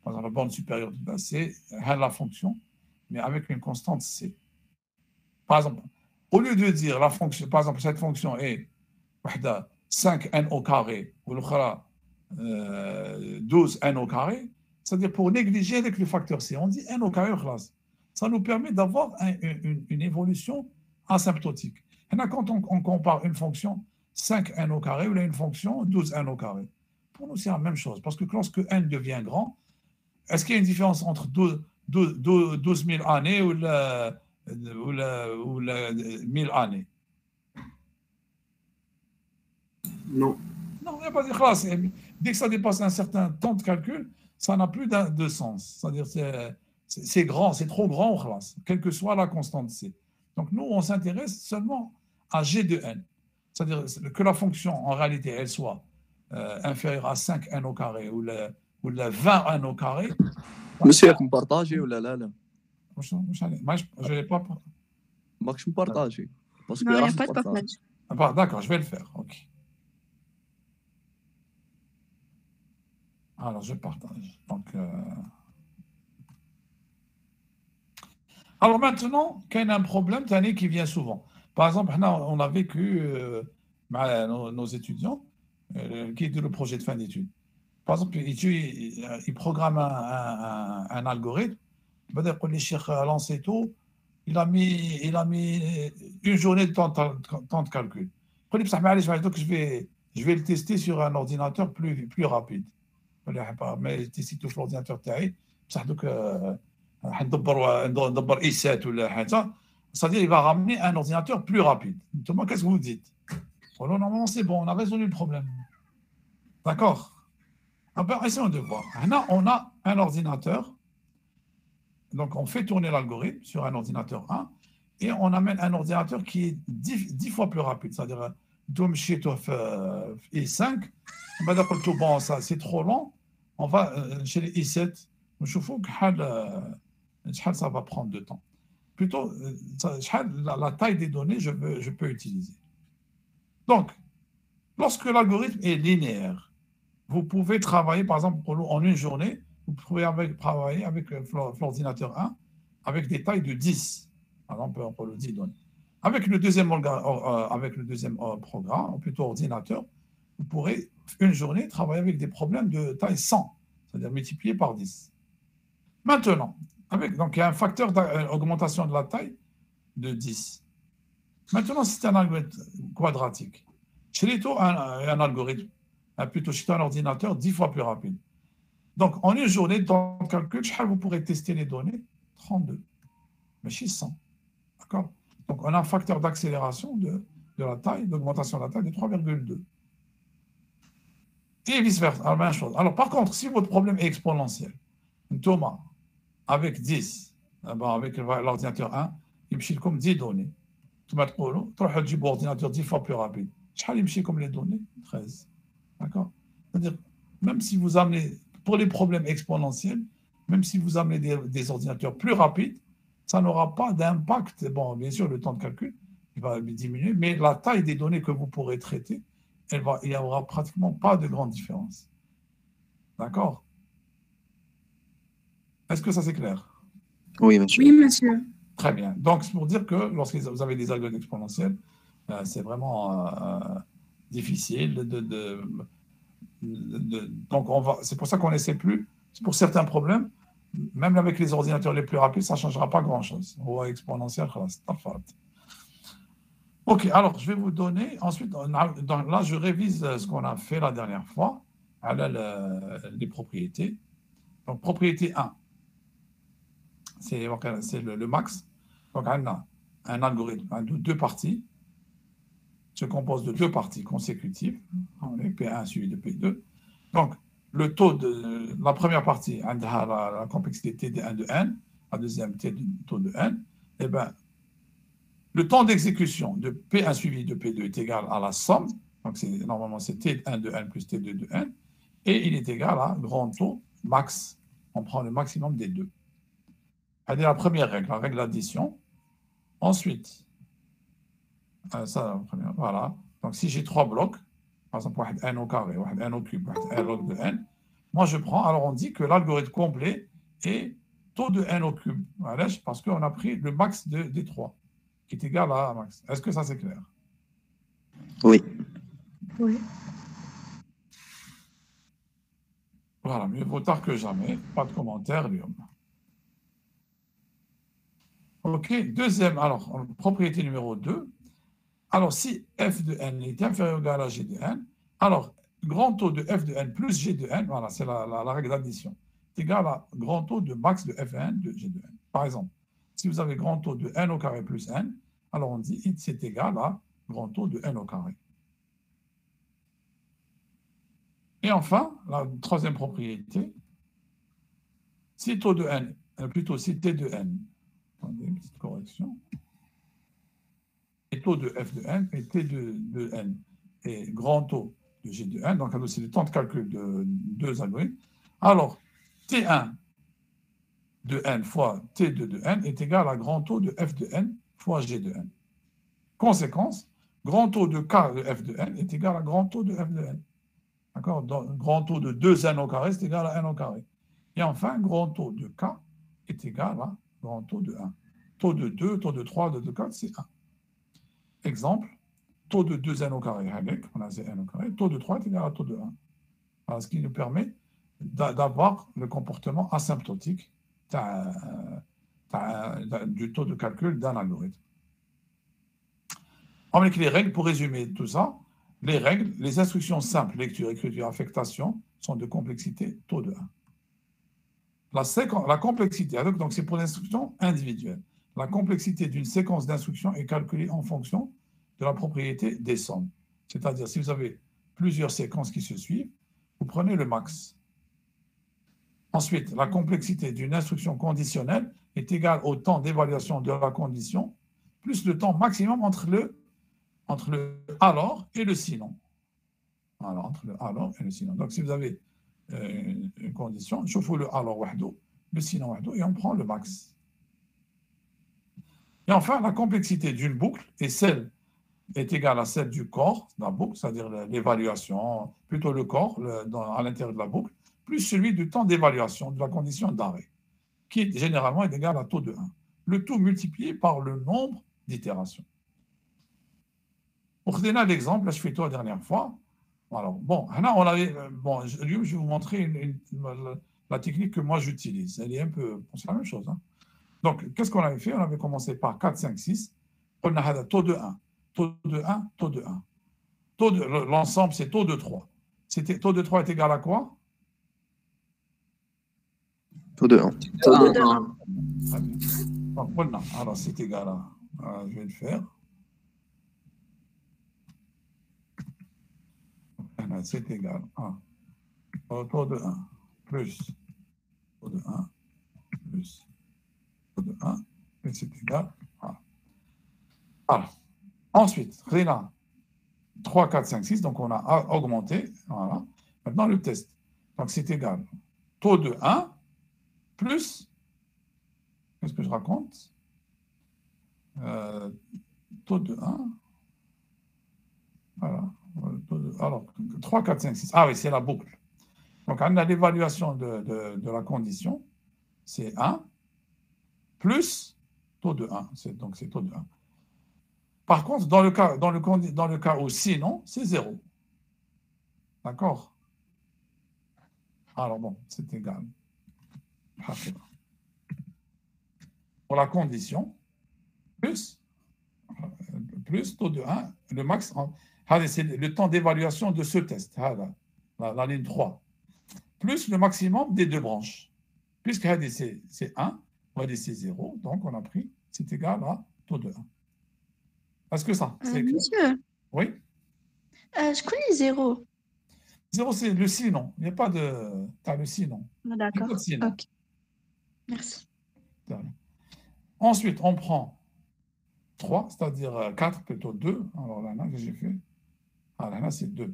exemple la borne supérieure de c'est la fonction, mais avec une constante C. Par exemple, au lieu de dire la fonction, par exemple, cette fonction est 5n au carré, ou l'autre 12n au carré, c'est-à-dire pour négliger avec le facteur C, on dit n au carré classe. Ça nous permet d'avoir une évolution asymptotique. Et là, quand on compare une fonction 5n au carré ou une fonction 12n au carré, pour nous, c'est la même chose. Parce que lorsque n devient grand, est-ce qu'il y a une différence entre 12 000 années ou 1000 années? Non. Non, il n'y a pas de classe. Dès que ça dépasse un certain temps de calcul, ça n'a plus de sens. C'est-à-dire c'est grand, c'est trop grand en classe, quelle que soit la constante C. Donc, nous, on s'intéresse seulement à G de n. C'est-à-dire que la fonction, en réalité, elle soit inférieure à 5n au carré ou le 20n au carré. Monsieur, vous partagez ou là là? Je ne l'ai pas. ماكش مبارطاجي باسكو Non, il n'y راح a pas de تبارطاجي. partage. D'accord, je vais le faire. OK. Alors, je partage. Donc, alors maintenant, quand il y a un problème, Tani, qui vient souvent. Par exemple, on a vécu nos étudiants qui étaient le projet de fin d'études. Par exemple, ils programment un algorithme. Les chers lancé tout. Il a mis une journée de temps de calcul. Je vais le tester sur un ordinateur plus rapide. Mais tester tout sur l'ordinateur تاعي بصح دوك ندبر i7 ولا حاجه. C'est-à-dire il va ramener un ordinateur plus rapide. Qu'est-ce que vous dites? Normalement c'est bon, on a résolu le problème. D'accord? Essayons de voir. Là, on a un ordinateur. Donc, on fait tourner l'algorithme sur un ordinateur 1 et on amène un ordinateur qui est 10 fois plus rapide. C'est-à-dire, i5, bon, ça c'est trop lent. On va chez les i7. Je trouve que ça va prendre de temps. Plutôt, la taille des données, je peux utiliser. Donc, lorsque l'algorithme est linéaire, vous pouvez travailler, par exemple, en une journée, vous pouvez travailler avec l'ordinateur 1 avec des tailles de 10, par exemple, pour le 10 données. Avec le deuxième programme, ou plutôt ordinateur, vous pourrez, une journée, travailler avec des problèmes de taille 100, c'est-à-dire multiplié par 10. Maintenant, donc il y a un facteur d'augmentation de la taille de 10. Maintenant, c'est un algorithme quadratique. Chez les taux, un algorithme, plutôt chez un ordinateur 10 fois plus rapide. Donc, en une journée, dans le calcul, vous pourrez tester les données 32, mais chez 100. D'accord? Donc, on a un facteur d'accélération de la taille, d'augmentation de la taille de 3,2. Et vice-versa, la même chose. Alors, par contre, si votre problème est exponentiel, Thomas, avec 10, avec l'ordinateur 1, il me comme 10 données. Tu vas te dire, l'ordinateur 10 fois plus rapide. Il me comme les données 13. D'accord? C'est-à-dire, même si vous amenez, pour les problèmes exponentiels, même si vous amenez des ordinateurs plus rapides, ça n'aura pas d'impact. Bon, bien sûr, le temps de calcul il va diminuer, mais la taille des données que vous pourrez traiter, il n'y aura pratiquement pas de grande différence. D'accord? Est-ce que ça c'est clair? Oui, monsieur. Oui, monsieur. Très bien. Donc, c'est pour dire que lorsque vous avez des algorithmes exponentiels, c'est vraiment difficile donc, c'est pour ça qu'on n'essaie plus. C'est pour certains problèmes, même avec les ordinateurs les plus rapides, ça ne changera pas grand-chose. Ou exponentiel, OK, alors je vais vous donner. Ensuite, là, je révise ce qu'on a fait la dernière fois, les propriétés. Donc, propriété 1, c'est le max. Donc, on a un algorithme de 2 parties, se compose de 2 parties consécutives, P1 suivi de P2. Donc, le taux de la première partie, la complexité T1 de n, la deuxième taux de n, et bien, le temps d'exécution de P1 suivi de P2 est égal à la somme, donc normalement c'est T1 de n plus T2 de n, et il est égal à grand taux max. On prend le maximum des deux. C'est la première règle, la règle d'addition. Ensuite, voilà. Donc, si j'ai 3 blocs, par exemple, n au carré, n au cube, n log de n, moi je prends, alors on dit que l'algorithme complet est taux de n au cube. Voilà, parce qu'on a pris le max des 3, qui est égal à max. Est-ce que ça c'est clair? Oui. Oui. Voilà, mieux vaut tard que jamais. Pas de commentaire, Lyon. OK, deuxième, alors, propriété numéro 2. Alors, si f de n est inférieur ou égal à g de n, alors, grand taux de f de n plus g de n, voilà, c'est la règle d'addition, est égal à grand taux de max de fn de g de n. Par exemple, si vous avez grand taux de n au carré plus n, alors on dit c'est égal à grand taux de n au carré. Et enfin, la troisième propriété, si taux de n, plutôt si t de n, attendez, une petite correction. et taux de f de n et t de n et grand taux de g de n. Donc, c'est le temps de calcul de deux algorithmes. Alors, T1 de n fois T2 de n est égal à grand taux de f de n fois g de n. Conséquence, grand taux de k de f de n est égal à grand taux de f de n. D'accord? Grand taux de 2n au carré, c'est égal à n au carré. Et enfin, grand taux de k est égal à grand taux de 1. Taux de 2, taux de 3, taux de 4, c'est 1. Exemple, taux de 2n au carré, on a n au carré, taux de 3 est égal à taux de 1. Alors, ce qui nous permet d'avoir le comportement asymptotique du taux de calcul d'un algorithme. Avec les règles, pour résumer tout ça, les règles, les instructions simples, lecture, écriture, affectation, sont de complexité taux de 1. La complexité, donc c'est pour l'instruction individuelle. La complexité d'une séquence d'instructions est calculée en fonction de la propriété des sommes. C'est-à-dire, si vous avez plusieurs séquences qui se suivent, vous prenez le max. Ensuite, la complexité d'une instruction conditionnelle est égale au temps d'évaluation de la condition, plus le temps maximum entre le alors et le sinon. Alors, entre le alors et le sinon. Donc, si vous avez une condition, je fais le alors wahdo, le sinon wahdo, et on prend le max. Et enfin, la complexité d'une boucle est égale à celle du corps de la boucle, c'est-à-dire l'évaluation, plutôt le corps à l'intérieur de la boucle, plus celui du temps d'évaluation de la condition d'arrêt, qui généralement est égal à taux de 1. Le tout multiplié par le nombre d'itérations. Pour donner l'exemple, là je fais tout la dernière fois. Alors, bon, je vais vous montrer la technique que moi j'utilise. Elle est un peu, c'est la même chose. Hein. Donc, qu'est-ce qu'on avait fait? On avait commencé par 4, 5, 6. On a taux de 1, taux de 1, taux de 1. L'ensemble, c'est taux de 3. Taux de 3 est égal à quoi? Taux de 1. Taux de 1. Très bien. Donc, voilà. Alors, c'est égal à... je vais le faire. C'est égal à taux de 1 plus taux de 1 plus taux de 1, et c'est égal à... Alors, ensuite, on a 3, 4, 5, 6, donc on a augmenté. Voilà. Maintenant, le test. Donc, c'est égal taux de 1 plus... Qu'est-ce que je raconte? Taux de 1. Voilà. Alors, 3, 4, 5, 6. Ah oui, c'est la boucle. Donc, on a l'évaluation de la condition. C'est 1 plus taux de 1. Donc, c'est taux de 1. Par contre, dans le cas où sinon, c'est 0. D'accord? Alors, bon, c'est égal. Pour la condition, plus taux de 1, le max... C'est le temps d'évaluation de ce test, la ligne 3, plus le maximum des deux branches. Puisque c'est 1, c'est 0, donc on a pris, c'est égal à taux de 1. Est-ce que ça? Monsieur, Oui? je connais 0. 0, c'est le sinon. Il n'y a pas de... Tu as le sinon. D'accord. Ok. Merci. Ensuite, on prend 3, c'est-à-dire 4 plutôt 2. Alors là, que j'ai fait? Ah là, c'est 2.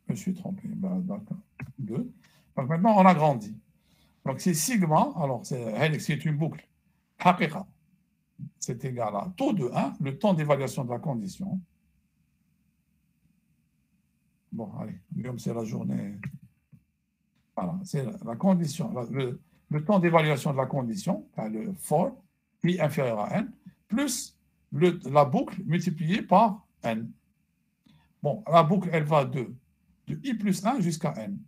Je me suis trompé. D'accord. 2. Donc maintenant, on agrandit. Donc c'est sigma. Alors, c'est une boucle. Haqiqa. C'est égal à taux de 1, le temps d'évaluation de la condition. Bon, allez, comme c'est la journée. Voilà, c'est la condition. Le temps d'évaluation de la condition, le for, i inférieur à n, plus la boucle multipliée par n. Bon, la boucle, elle va de i plus 1 jusqu'à n,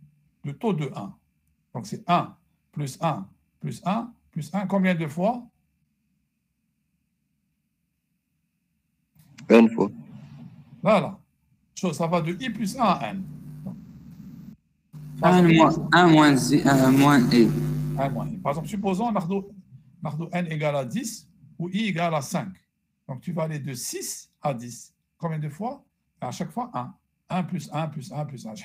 de taux de 1. Donc, c'est 1 plus 1 plus 1 plus 1. Combien de fois? N fois. Voilà. Ça va de i plus 1 à n. 1 moins i. 1 moins i. Par exemple, supposons que n égale à 10 ou i égale à 5. Donc, tu vas aller de 6 à 10. Combien de fois? À chaque fois, 1. 1 plus 1 plus 1 plus 1.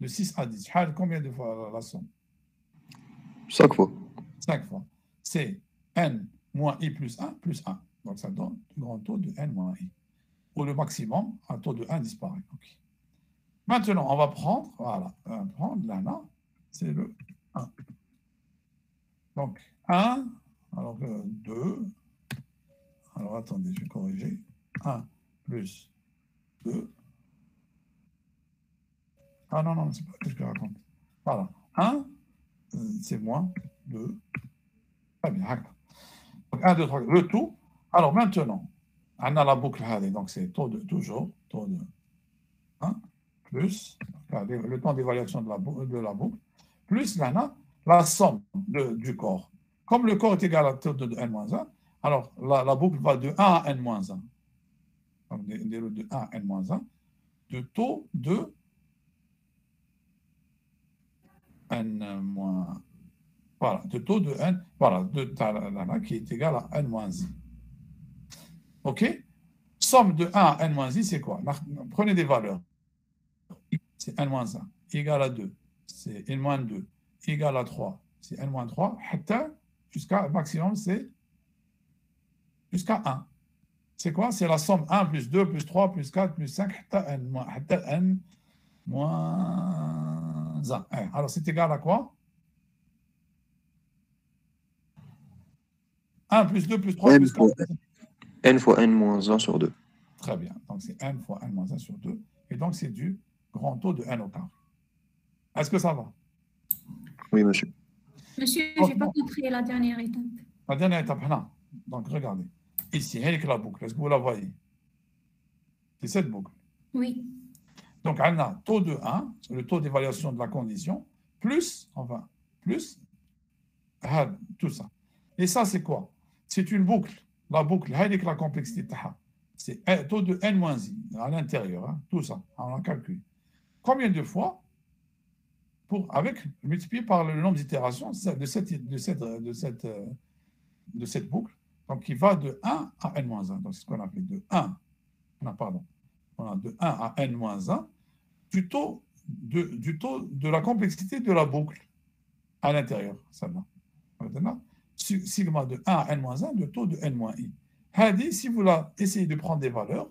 De 6 à 10. Combien de fois la somme? 5 fois. 5 fois. C'est n moins i plus 1 plus 1. Donc, ça donne le grand taux de n moins i. Ou le maximum, un taux de 1 disparaît. Okay. Maintenant, on va prendre, voilà, on va prendre l'ANA, c'est le 1. Donc, 1, alors 2, alors attendez, je vais corriger. 1 plus 2. Ah non, non, c'est pas ce que je raconte. Voilà, 1, c'est moins 2. Très bien, donc 1, 2, 3, le tout. Alors maintenant, on a la boucle, donc c'est toujours taux de 1 plus le temps d'évaluation de la boucle, plus la somme du corps. Comme le corps est égal à taux de n-1, alors la boucle va de 1 à n-1. Donc de 1 à n-1, de taux de n-, voilà, de taux de n, voilà, de talana qui est égal à n-i. OK? Somme de 1 à n-i, c'est quoi? Prenez des valeurs. C'est n-1 égal à 2, c'est n-2 égal à 3, c'est n-3, jusqu'à maximum, c'est jusqu'à 1. C'est quoi? C'est la somme 1 plus 2 plus 3 plus 4 plus 5, n moins 1. Alors, c'est égal à quoi? 1 plus 2 plus 3 plus 4. N fois n moins 1 sur 2. Très bien. Donc, c'est n fois n moins 1 sur 2. Et donc, c'est du grand taux de n au carré. Est-ce que ça va? Oui, monsieur. Monsieur, je n'ai pas compris la dernière étape. La dernière étape, là. Donc, regardez. Ici, avec la boucle, est-ce que vous la voyez? C'est cette boucle. Oui. Donc, on a taux de 1, c'est le taux d'évaluation de la condition, plus, enfin, plus, tout ça. Et ça, c'est quoi? C'est une boucle. La boucle, avec la complexité, c'est taux de n-i à l'intérieur, hein, tout ça, on calcule. Combien de fois multiplié par le nombre d'itérations de cette boucle, donc qui va de 1 à n-1. Donc, c'est ce qu'on appelle de 1, non, pardon, on a de 1 à n-1 du taux de la complexité de la boucle à l'intérieur, celle-là. Maintenant, sigma de 1 à n-1, le taux de n-i. Hadi, si vous essayez de prendre des valeurs,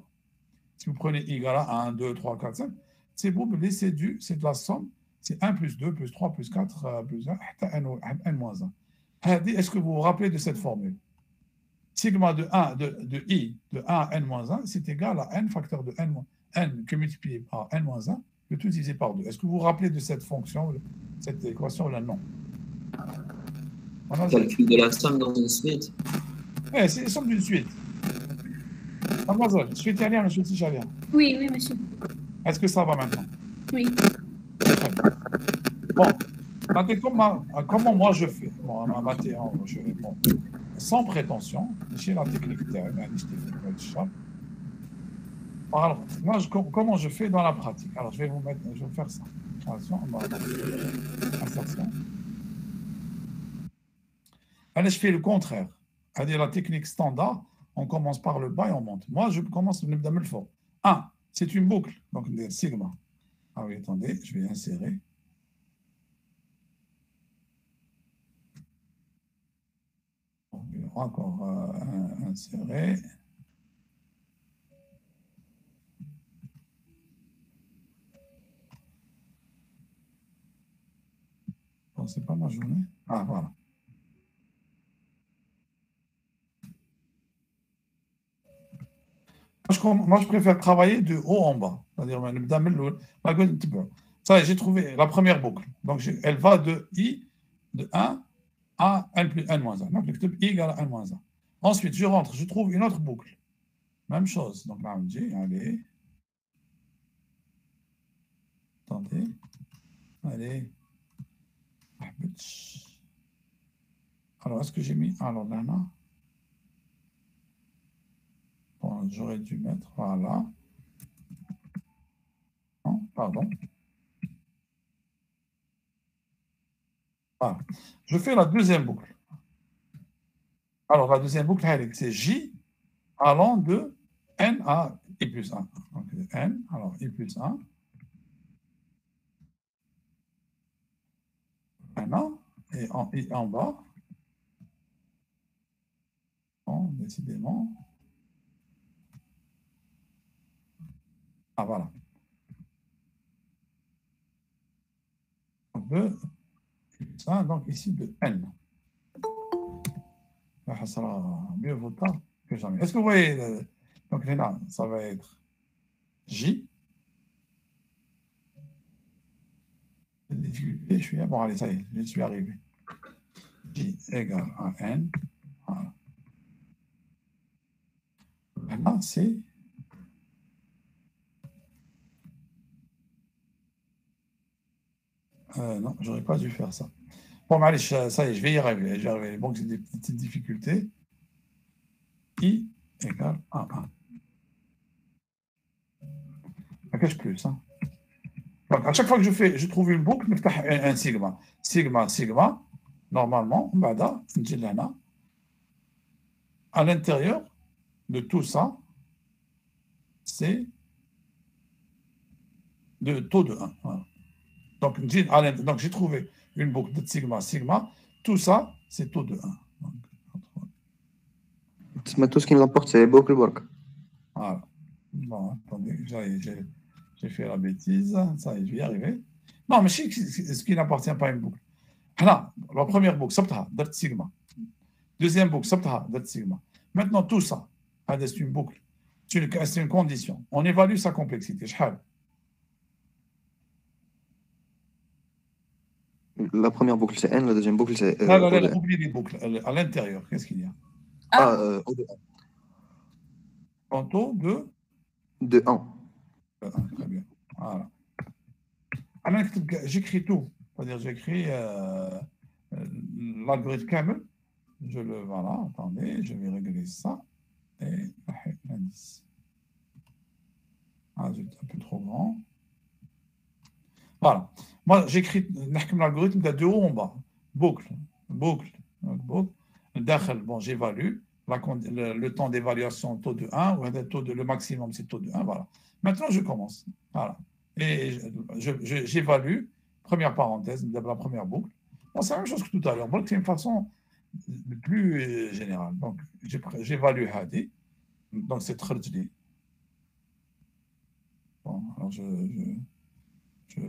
si vous prenez y égale à 1, 2, 3, 4, 5, c'est boucle, c'est de la somme, c'est 1 plus 2 plus 3 plus 4 plus 1, n-1. Hadi, est-ce que vous vous rappelez de cette formule? Sigma de 1 de i de 1 à n-1, c'est égal à n facteur de n que multiplié par n-1, le tout divisé par 2. Est-ce que vous vous rappelez de cette fonction, cette équation là? Non. Calcul de la somme dans une suite. Oui, c'est la somme d'une suite. Mademoiselle, je suis italien, monsieur Tijalien. Oui, oui, monsieur. Est-ce que ça va maintenant? Oui. Bon, comment moi je fais? Bon, sans prétention, j'ai la technique alors, moi, comment je fais dans la pratique? Alors, je vais vous faire ça. Attention, insertion. Allez, je fais le contraire. C'est-à-dire la technique standard, on commence par le bas et on monte. Moi, je commence le fort. 1, c'est une boucle, donc sigma. Ah oui, attendez, je vais insérer. Encore insérer. Bon, c'est pas ma journée. Ah, voilà. Moi, je préfère travailler de haut en bas. C'est-à-dire, ça, j'ai trouvé la première boucle. Donc, elle va de i de 1 à n plus n-1. Donc, i égale à n-1. Ensuite, je rentre, je trouve une autre boucle. Même chose. Donc, là, on dit, allez. Attendez. Allez. Alors, est-ce que j'ai mis... Alors, là, non. Bon, j'aurais dû mettre, voilà. Non, pardon. Voilà. Je fais la deuxième boucle. Alors, la deuxième boucle, c'est J allant de N à I plus 1. Donc, N, alors I plus 1. Maintenant, et en bas, bon, décidément, Ah, voilà. De ça, donc ici de n. Ça sera mieux vaut tard que jamais. Est-ce que vous voyez, donc là, ça va être J. Je suis bon, allez, ça y est, je suis arrivé. J égale à n. Voilà. Maintenant, c'est non, j'aurais pas dû faire ça. Bon, allez, ça y est, je vais y arriver. Je vais y arriver. Bon, j'ai des petites difficultés. I égale à 1. La cache plus. Hein. Donc, à chaque fois que je trouve une boucle, je fais un sigma. Sigma, sigma. Normalement, à l'intérieur de tout ça, c'est de taux de 1. Voilà. Donc, j'ai trouvé une boucle de sigma, sigma. Tout ça, c'est taux de 1. Donc, tout ce qui me rapporte, c'est boucle work. Voilà. Bon, attendez, j'ai fait la bêtise. Ça y est, je vais y arriver. Non, mais ce qui n'appartient pas à une boucle. Là, la première boucle, c'est sigma. Deuxième boucle, c'est sigma. Maintenant, tout ça, c'est une boucle. C'est une condition. On évalue sa complexité. La première boucle, c'est n. La deuxième boucle, c'est... Là, oubliez les boucles. À l'intérieur, qu'est-ce qu'il y a? O de 1. En taux de 1. De 1, très bien. Voilà. Alors, j'écris tout. C'est-à-dire, j'écris l'algorithme Camel. Voilà, attendez, je vais régler ça. Et l'indice. Ah, c'est un peu trop grand. Voilà. Moi, j'écris l'algorithme de haut en bas. Boucle. Bon, j'évalue le temps d'évaluation taux de 1, ou le maximum, c'est taux de 1. Voilà. Maintenant, je commence. Voilà. Et j'évalue, première parenthèse, la première boucle. Bon, c'est la même chose que tout à l'heure. C'est une façon plus générale. Donc, j'évalue Hadi. Donc, c'est Tkhardjli. Bon, alors je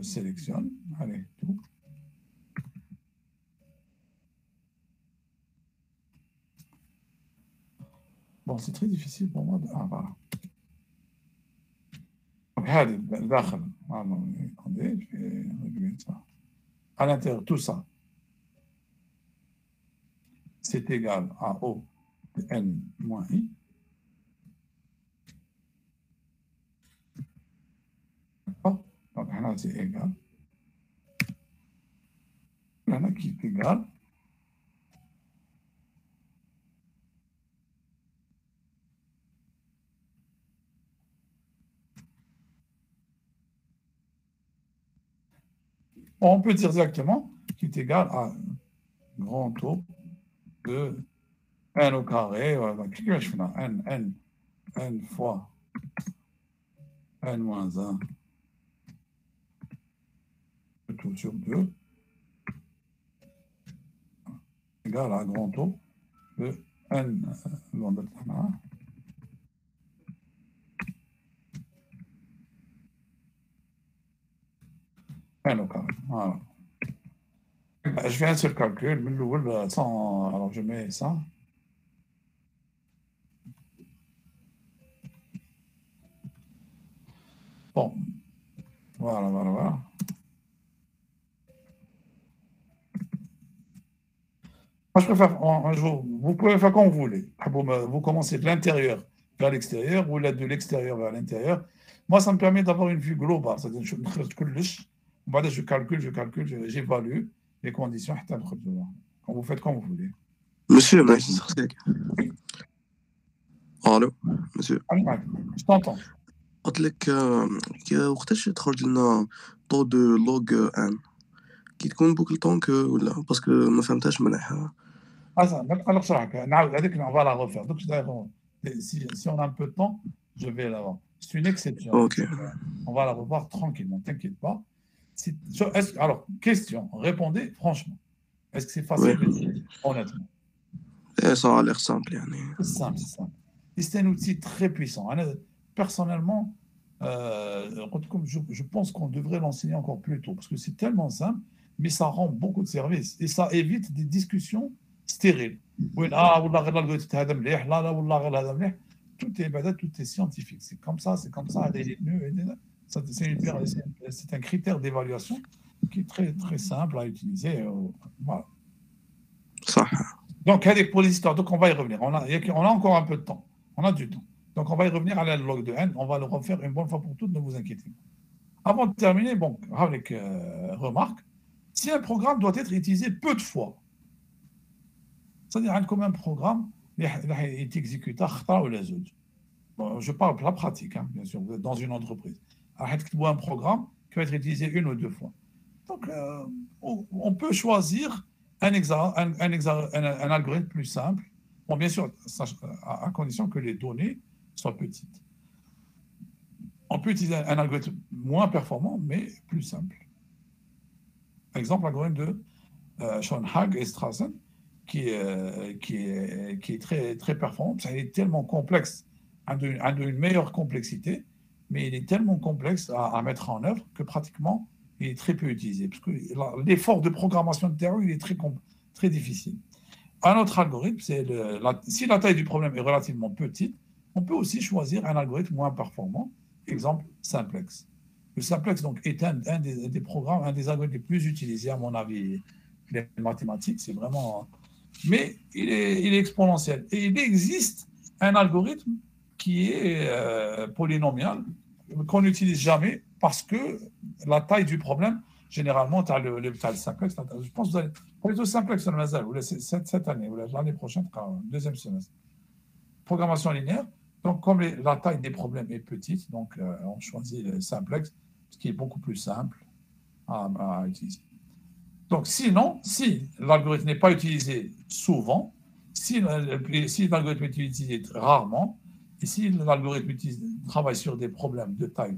sélectionne. Allez, tout. Bon, c'est très difficile pour moi. Voilà. Donc, Hadi, Dakhal. Attendez, je vais régler ça. À l'intérieur, tout ça, c'est égal à O de n moins I. D'accord? Donc, là, c'est égal. Là, qui est égal. On peut dire directement qu'il est égal à grand taux de n au carré, n fois n moins 1 tout sur 2 égal à grand taux de n n au carré. Voilà. Je fais un seul calcul, alors je mets ça. Bon, voilà. Moi, je préfère, vous pouvez faire comme vous voulez. Vous commencez de l'intérieur vers l'extérieur ou de l'extérieur vers l'intérieur. Moi, ça me permet d'avoir une vue globale. C'est-à-dire que je calcule, j'évalue les conditions. Quand vous faites comme vous voulez. Monsieur, allô, monsieur. Je t'entends. قلت لك وقتاش تخرج لنا طو دو لوغ ان كي تكون بوكل طونك ولا باسكو ما فهمتهاش مليح. Alors, on va la refaire. Donc, si on a un peu de temps, je vais la voir. C'est une exception. Okay. On va la revoir tranquillement, t'inquiète pas. Alors, question, répondez franchement. Est-ce que c'est facile de dire, honnêtement? Ça a l'air simple. C'est simple. Et c'est un outil très puissant. Personnellement, je pense qu'on devrait l'enseigner encore plus tôt, parce que c'est tellement simple, mais ça rend beaucoup de services, et ça évite des discussions stériles. Tout est scientifique, c'est comme ça, c'est un critère d'évaluation qui est très, très simple à utiliser. Voilà. Ça. Donc, pour les histoires, donc on va y revenir. On a encore un peu de temps. On a du temps. Donc, on va y revenir à la log de n. On va le refaire une bonne fois pour toutes, ne vous inquiétez pas. Avant de terminer, bon, avec remarque, si un programme doit être utilisé peu de fois, c'est-à-dire comme un programme est exécuté ou les autres. Bon, je parle de la pratique, hein, bien sûr, vous êtes dans une entreprise. Un programme qui va être utilisé une ou deux fois. Donc, on peut choisir un algorithme plus simple. Bon, bien sûr, à condition que les données soient petites. On peut utiliser un algorithme moins performant, mais plus simple. Par exemple, l'algorithme de Schoenhag et Strassen, qui est très, très performant. Il est tellement complexe, une meilleure complexité, mais il est tellement complexe à mettre en œuvre que pratiquement, il est très peu utilisé. Parce que l'effort de programmation de terreau, il est très, très difficile. Un autre algorithme, c'est si la taille du problème est relativement petite, on peut aussi choisir un algorithme moins performant. Exemple, Simplex. Le Simplex donc, est un des programmes, un des algorithmes les plus utilisés, à mon avis, les mathématiques, c'est vraiment... Mais il est exponentiel. Et il existe un algorithme qui est polynomial, qu'on n'utilise jamais parce que la taille du problème, généralement, tu as le Simplex. Je pense que vous allez... Pour les deux Simplex, cette année, ou l'année prochaine, deuxième semestre. Programmation linéaire. Donc, comme la taille des problèmes est petite, donc on choisit le Simplex, ce qui est beaucoup plus simple à utiliser. Donc, sinon, si l'algorithme n'est pas utilisé souvent, si l'algorithme est utilisé rarement, et si l'algorithme travaille sur des problèmes de taille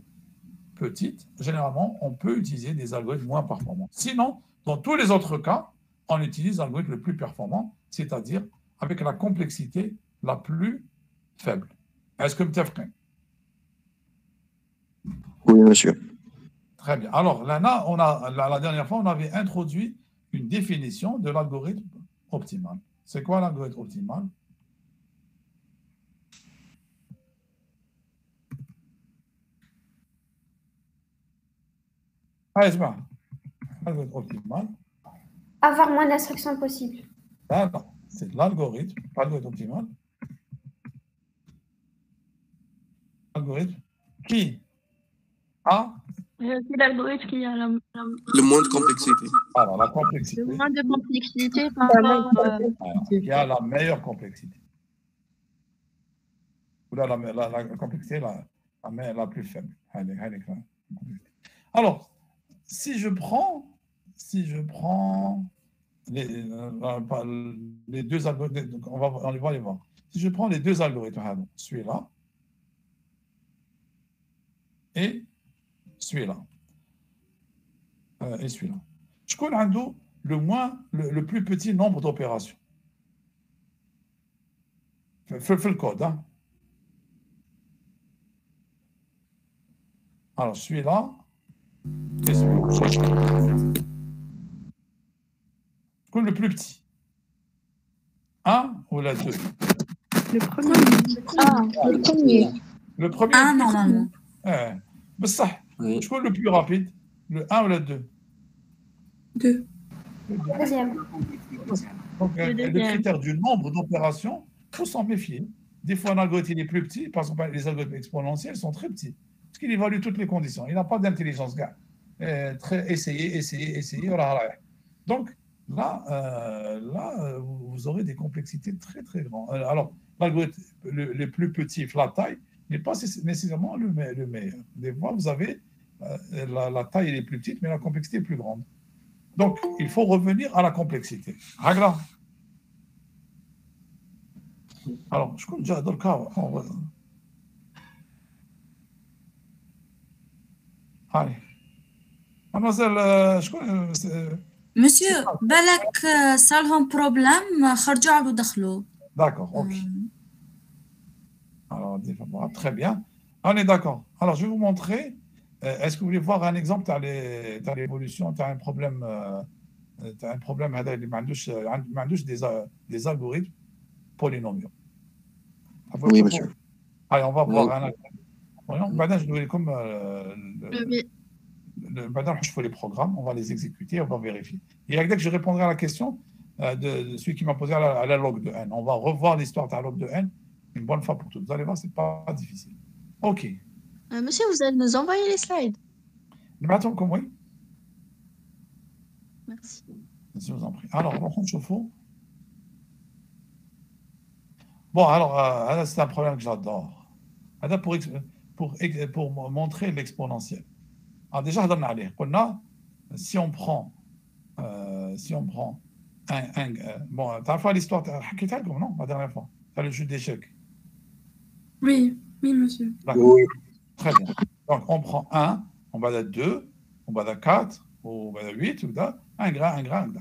petite, généralement, on peut utiliser des algorithmes moins performants. Sinon, dans tous les autres cas, on utilise l'algorithme le plus performant, c'est-à-dire avec la complexité la plus faible. Est-ce que vous êtes Oui, monsieur. Très bien. Alors, Lana, la dernière fois, on avait introduit une définition de l'algorithme optimal. C'est quoi l'algorithme optimal? L'algorithme optimal. Avoir moins d'instructions possibles. Non, c'est l'algorithme, pas l'algorithme optimal. L'algorithme qui a... C'est l'algorithme qui a le moins de complexité. Alors, la complexité. Le moins de complexité par rapport qui a la meilleure complexité. Ou la complexité la plus faible. Alors, si je prends les deux algorithmes, on va les voir. Si je prends les deux algorithmes, celui-là et celui-là. Et celui-là. Je connais le plus petit nombre d'opérations. Fais le code. Hein. Alors, celui-là et celui-là. Je connais le plus petit. Un ou la deux? Le premier. Le premier. Un, normalement. Mais ça, je connais le plus rapide. Le 1 ou le 2? 2. Le deuxième. Donc, le critère du nombre d'opérations, il faut s'en méfier. Des fois, un algorithme est plus petit, par exemple, les algorithmes exponentiels sont très petits, parce qu'il évalue toutes les conditions. Il n'a pas d'intelligence, gars. Essayer. Voilà. Donc, là, vous aurez des complexités très, très grandes. Alors, l'algorithme le plus petit, la taille, n'est pas nécessairement le meilleur. Des fois, vous avez la taille est plus petite, mais la complexité est plus grande. Donc, il faut revenir à la complexité. Ragla. Alors, je compte déjà dans le cas. Allez. Mademoiselle, je connais. Monsieur, بالك صار لهم بروبلم خرجوا على ودخلوا. D'accord, ok. Alors, très bien. On est d'accord. Alors, je vais vous montrer. Est-ce que vous voulez voir un exemple? Tu as l'évolution, tu as un problème. Tu as un problème des algorithmes polynomiaux. Oui, monsieur. Allez, on va voir un algorithme. Maintenant, je vais comme maintenant, je fais les programmes, on va les exécuter, on va vérifier. Et dès que je répondrai à la question de celui qui m'a posé à la log de n, on va revoir l'histoire de la log de n une bonne fois pour toutes. Vous allez voir, c'est pas difficile. OK. Monsieur, vous allez nous envoyer les slides. Maintenant, comme oui. Merci. Je vous en prie. Alors, on rentre chauffe-eau. Bon, alors, c'est un problème que j'adore. Pour montrer l'exponentiel. Alors déjà, si on prend bon, tu as fait l'histoire, non, la dernière fois, tu as le jeu d'échecs. Oui, oui, monsieur. Oui. Très bien. Donc, on prend 1, on va à 2, on va à 4, on va à 8, un grain.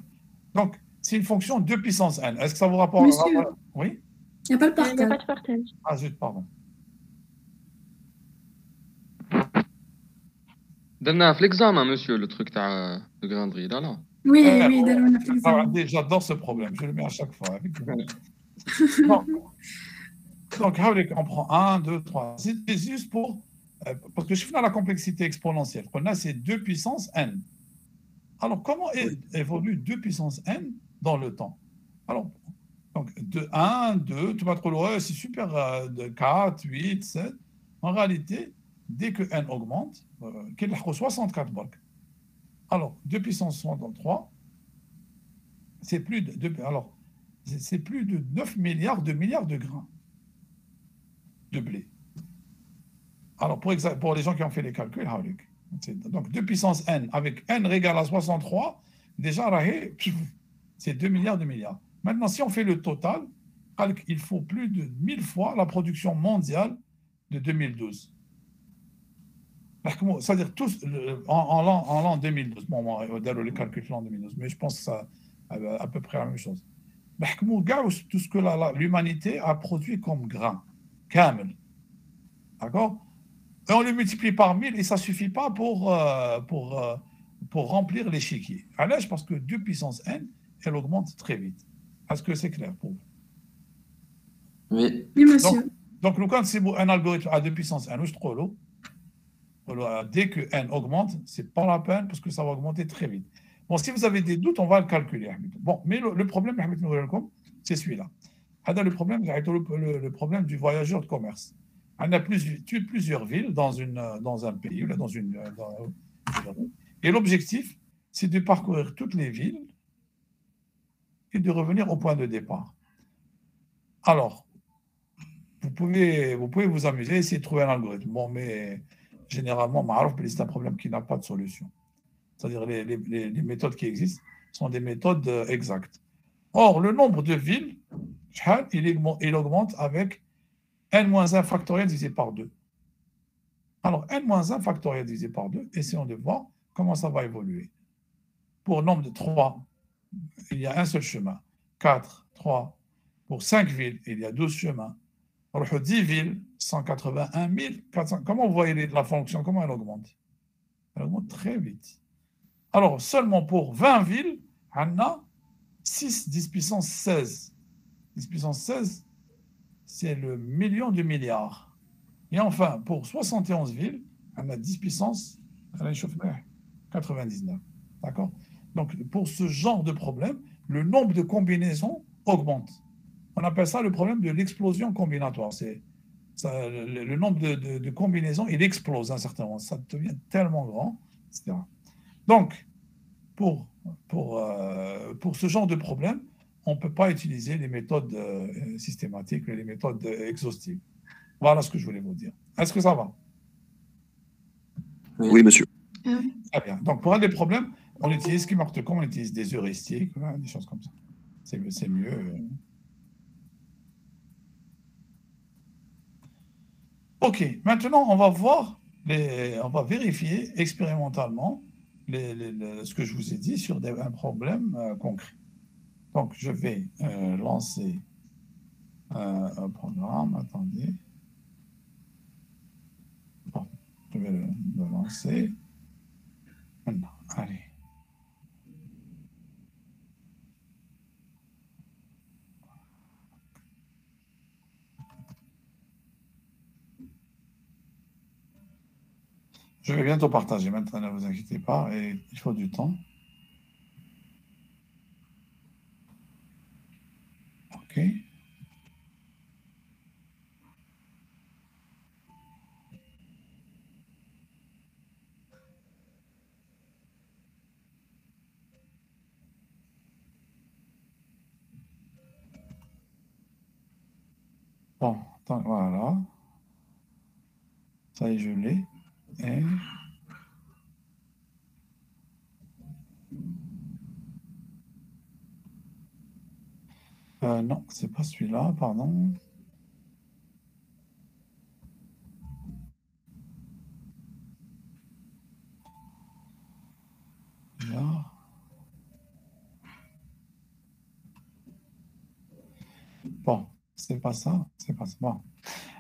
Donc, c'est une fonction 2 puissance n. Est-ce que ça vous rapporte? Monsieur, oui? il n'y a pas de Il n'y a pas partage. de partage. Ah, zut, pardon. درنا في l'examen, monsieur, le truc تاع le grandry, là, là. Oui, oui, دارونا في l'examen. J'adore ce problème, je le mets à chaque fois. Donc, on prend 1, 2, 3. C'est juste pour. Parce que je fais la complexité exponentielle. On a c'est 2 puissance n. Alors, comment évolue 2 puissance n dans le temps? Alors, donc, de 1, 2, tu vas trop loin, c'est super, de 4, 8, 7. En réalité, dès que n augmente, qu'il a 64 blocs. Alors, 2 puissance 63, c'est plus de, alors, c'est plus de 9 milliards de grains de blé. Alors, pour les gens qui ont fait les calculs, donc 2 puissance n avec n égale à 63, déjà, c'est 2 milliards de milliards. Maintenant, si on fait le total, il faut plus de 1000 fois la production mondiale de 2012. C'est-à-dire tous en l'an 2012. Bon, on a le calcul en 2012, mais je pense que c'est à peu près la même chose. Tout ce que l'humanité a produit comme grain, camel. D'accord? Et on le multiplie par 1000 et ça ne suffit pas pour remplir l'échiquier. Allez, parce que 2 puissance n, elle augmente très vite. Est-ce que c'est clair pour vous? Oui. Oui, monsieur. Donc, quand c'est un algorithme à 2 puissance n, dès que n augmente, ce n'est pas la peine parce que ça va augmenter très vite. Bon, si vous avez des doutes, on va le calculer. Bon, mais le problème, c'est celui-là. Le problème du voyageur de commerce. On a plusieurs villes dans un pays, et l'objectif, c'est de parcourir toutes les villes et de revenir au point de départ. Alors, vous pouvez vous amuser, essayer de trouver un algorithme. Bon, mais généralement, c'est un problème qui n'a pas de solution. C'est-à-dire les méthodes qui existent sont des méthodes exactes. Or, le nombre de villes, il augmente avec n-1 factoriel divisé par 2. Alors, n-1 factoriel divisé par 2, essayons de voir comment ça va évoluer. Pour le nombre de 3, il y a un seul chemin. 4, 3. Pour 5 villes, il y a 12 chemins. Pour 10 villes, 181 400. Comment vous voyez la fonction? Comment elle augmente? Elle augmente très vite. Alors, seulement pour 20 villes, on a 6 10 puissance 16. 10 puissance 16, c'est le million de milliards. Et enfin, pour 71 villes, on a 10 puissance 99. D'accord? Donc, pour ce genre de problème, le nombre de combinaisons augmente. On appelle ça le problème de l'explosion combinatoire. Le nombre de combinaisons, il explose à un certain moment. Ça devient tellement grand, etc. Donc, pour ce genre de problème, on ne peut pas utiliser les méthodes systématiques, les méthodes exhaustives. Voilà ce que je voulais vous dire. Est-ce que ça va? Oui, monsieur. Très bien. Donc, pour un des problèmes, on utilise on utilise des heuristiques, des choses comme ça. C'est mieux. OK. Maintenant, on va vérifier expérimentalement ce que je vous ai dit sur un problème concret. Donc, je vais lancer un programme. Attendez. Je vais le lancer. Maintenant, allez. Je vais bientôt partager maintenant, ne vous inquiétez pas, et il faut du temps. OK. Bon, voilà. Ça y est, je l'ai. Et... non, c'est pas celui-là, pardon. Là. Bon, c'est pas ça, c'est pas ça. Bon.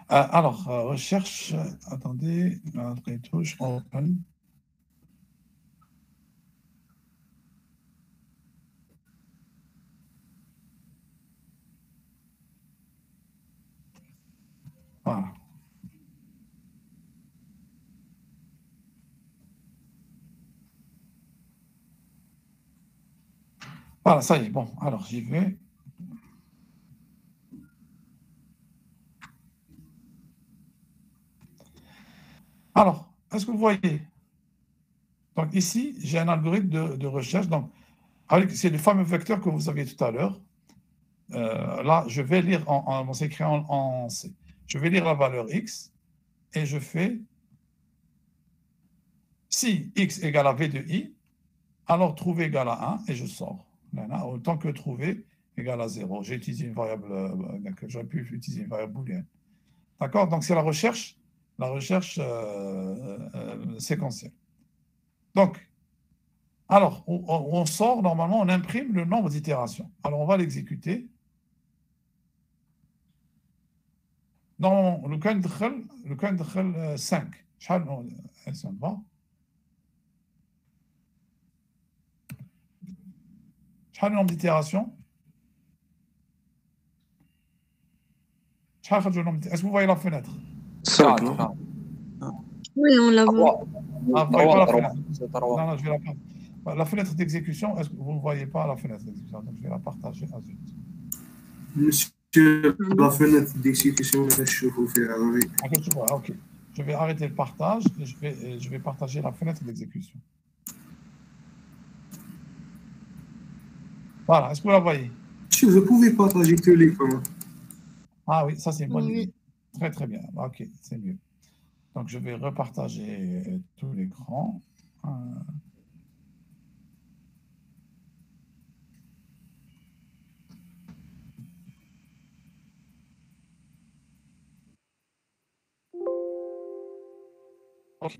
Alors, recherche, attendez, après touche, open. Voilà. Voilà, ça y est, bon, alors j'y vais. Alors, est-ce que vous voyez? Donc ici, j'ai un algorithme de recherche. Donc, c'est le fameux vecteur que vous aviez tout à l'heure. Là, je vais lire, c'est écrit en C. Je vais lire la valeur x et je fais si x égale à v de i, alors trouver égale à 1 et je sors. Autant que trouver égale à 0. J'ai utilisé une variable, j'aurais pu utiliser une variable booléenne. D'accord? Donc c'est la recherche séquentielle. Donc, alors, on sort, normalement, on imprime le nombre d'itérations. Alors, on va l'exécuter. Normalement, le كان دخل 5. شحال le nombre d'itérations? Est-ce que vous voyez la fenêtre? 5. Oui, on la voit. Ah, vous ne voyez pas la fenêtre? Non, non, je vais la partager. La fenêtre d'exécution, est-ce que vous ne voyez pas la fenêtre d'exécution? Donc, je vais la partager. Monsieur, la fenêtre d'exécution, je vous fais arrêter. Ok. Je vais arrêter le partage et je vais partager la fenêtre d'exécution. Voilà, est-ce que vous la voyez? Si vous pouvez partager que l'écran. Ah oui, ça c'est une bonne idée. Très très bien. Ok, c'est mieux. Donc je vais repartager tout l'écran.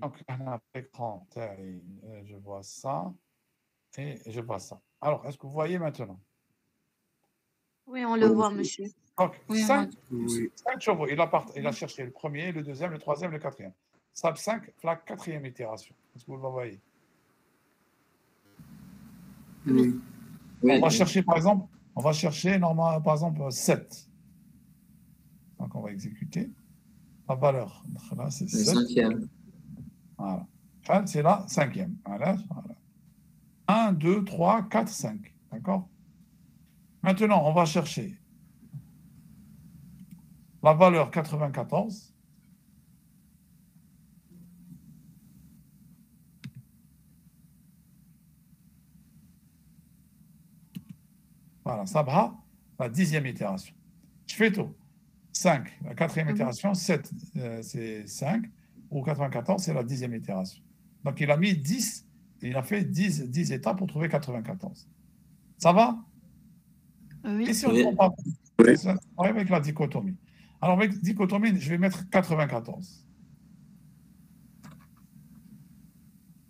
Donc l'écran, je vois ça et je vois ça. Alors, est-ce que vous voyez maintenant? Oui, on le voit, monsieur. Donc, Oui, 5 chevaux. Il a cherché le premier, le deuxième, le troisième, le quatrième. SAP 5, la quatrième itération. Est-ce que vous le voyez? Oui. On va chercher, par exemple, normalement, par exemple, 7. Donc, on va exécuter. La valeur, là, c'est 7. Le cinquième. Voilà. C'est la cinquième. Voilà. 1, 2, 3, 4, 5. D'accord? Maintenant, on va chercher la valeur 94. Voilà, ça va, la 10e itération. Je fais tout. 5, la 4e itération, 7, c'est 5, ou 94, c'est la 10e itération. Donc, il a mis 10, il a fait 10 étapes pour trouver 94. Ça va? Oui. Et si on compare avec la dichotomie? Alors, avec dichotomie, je vais mettre 94.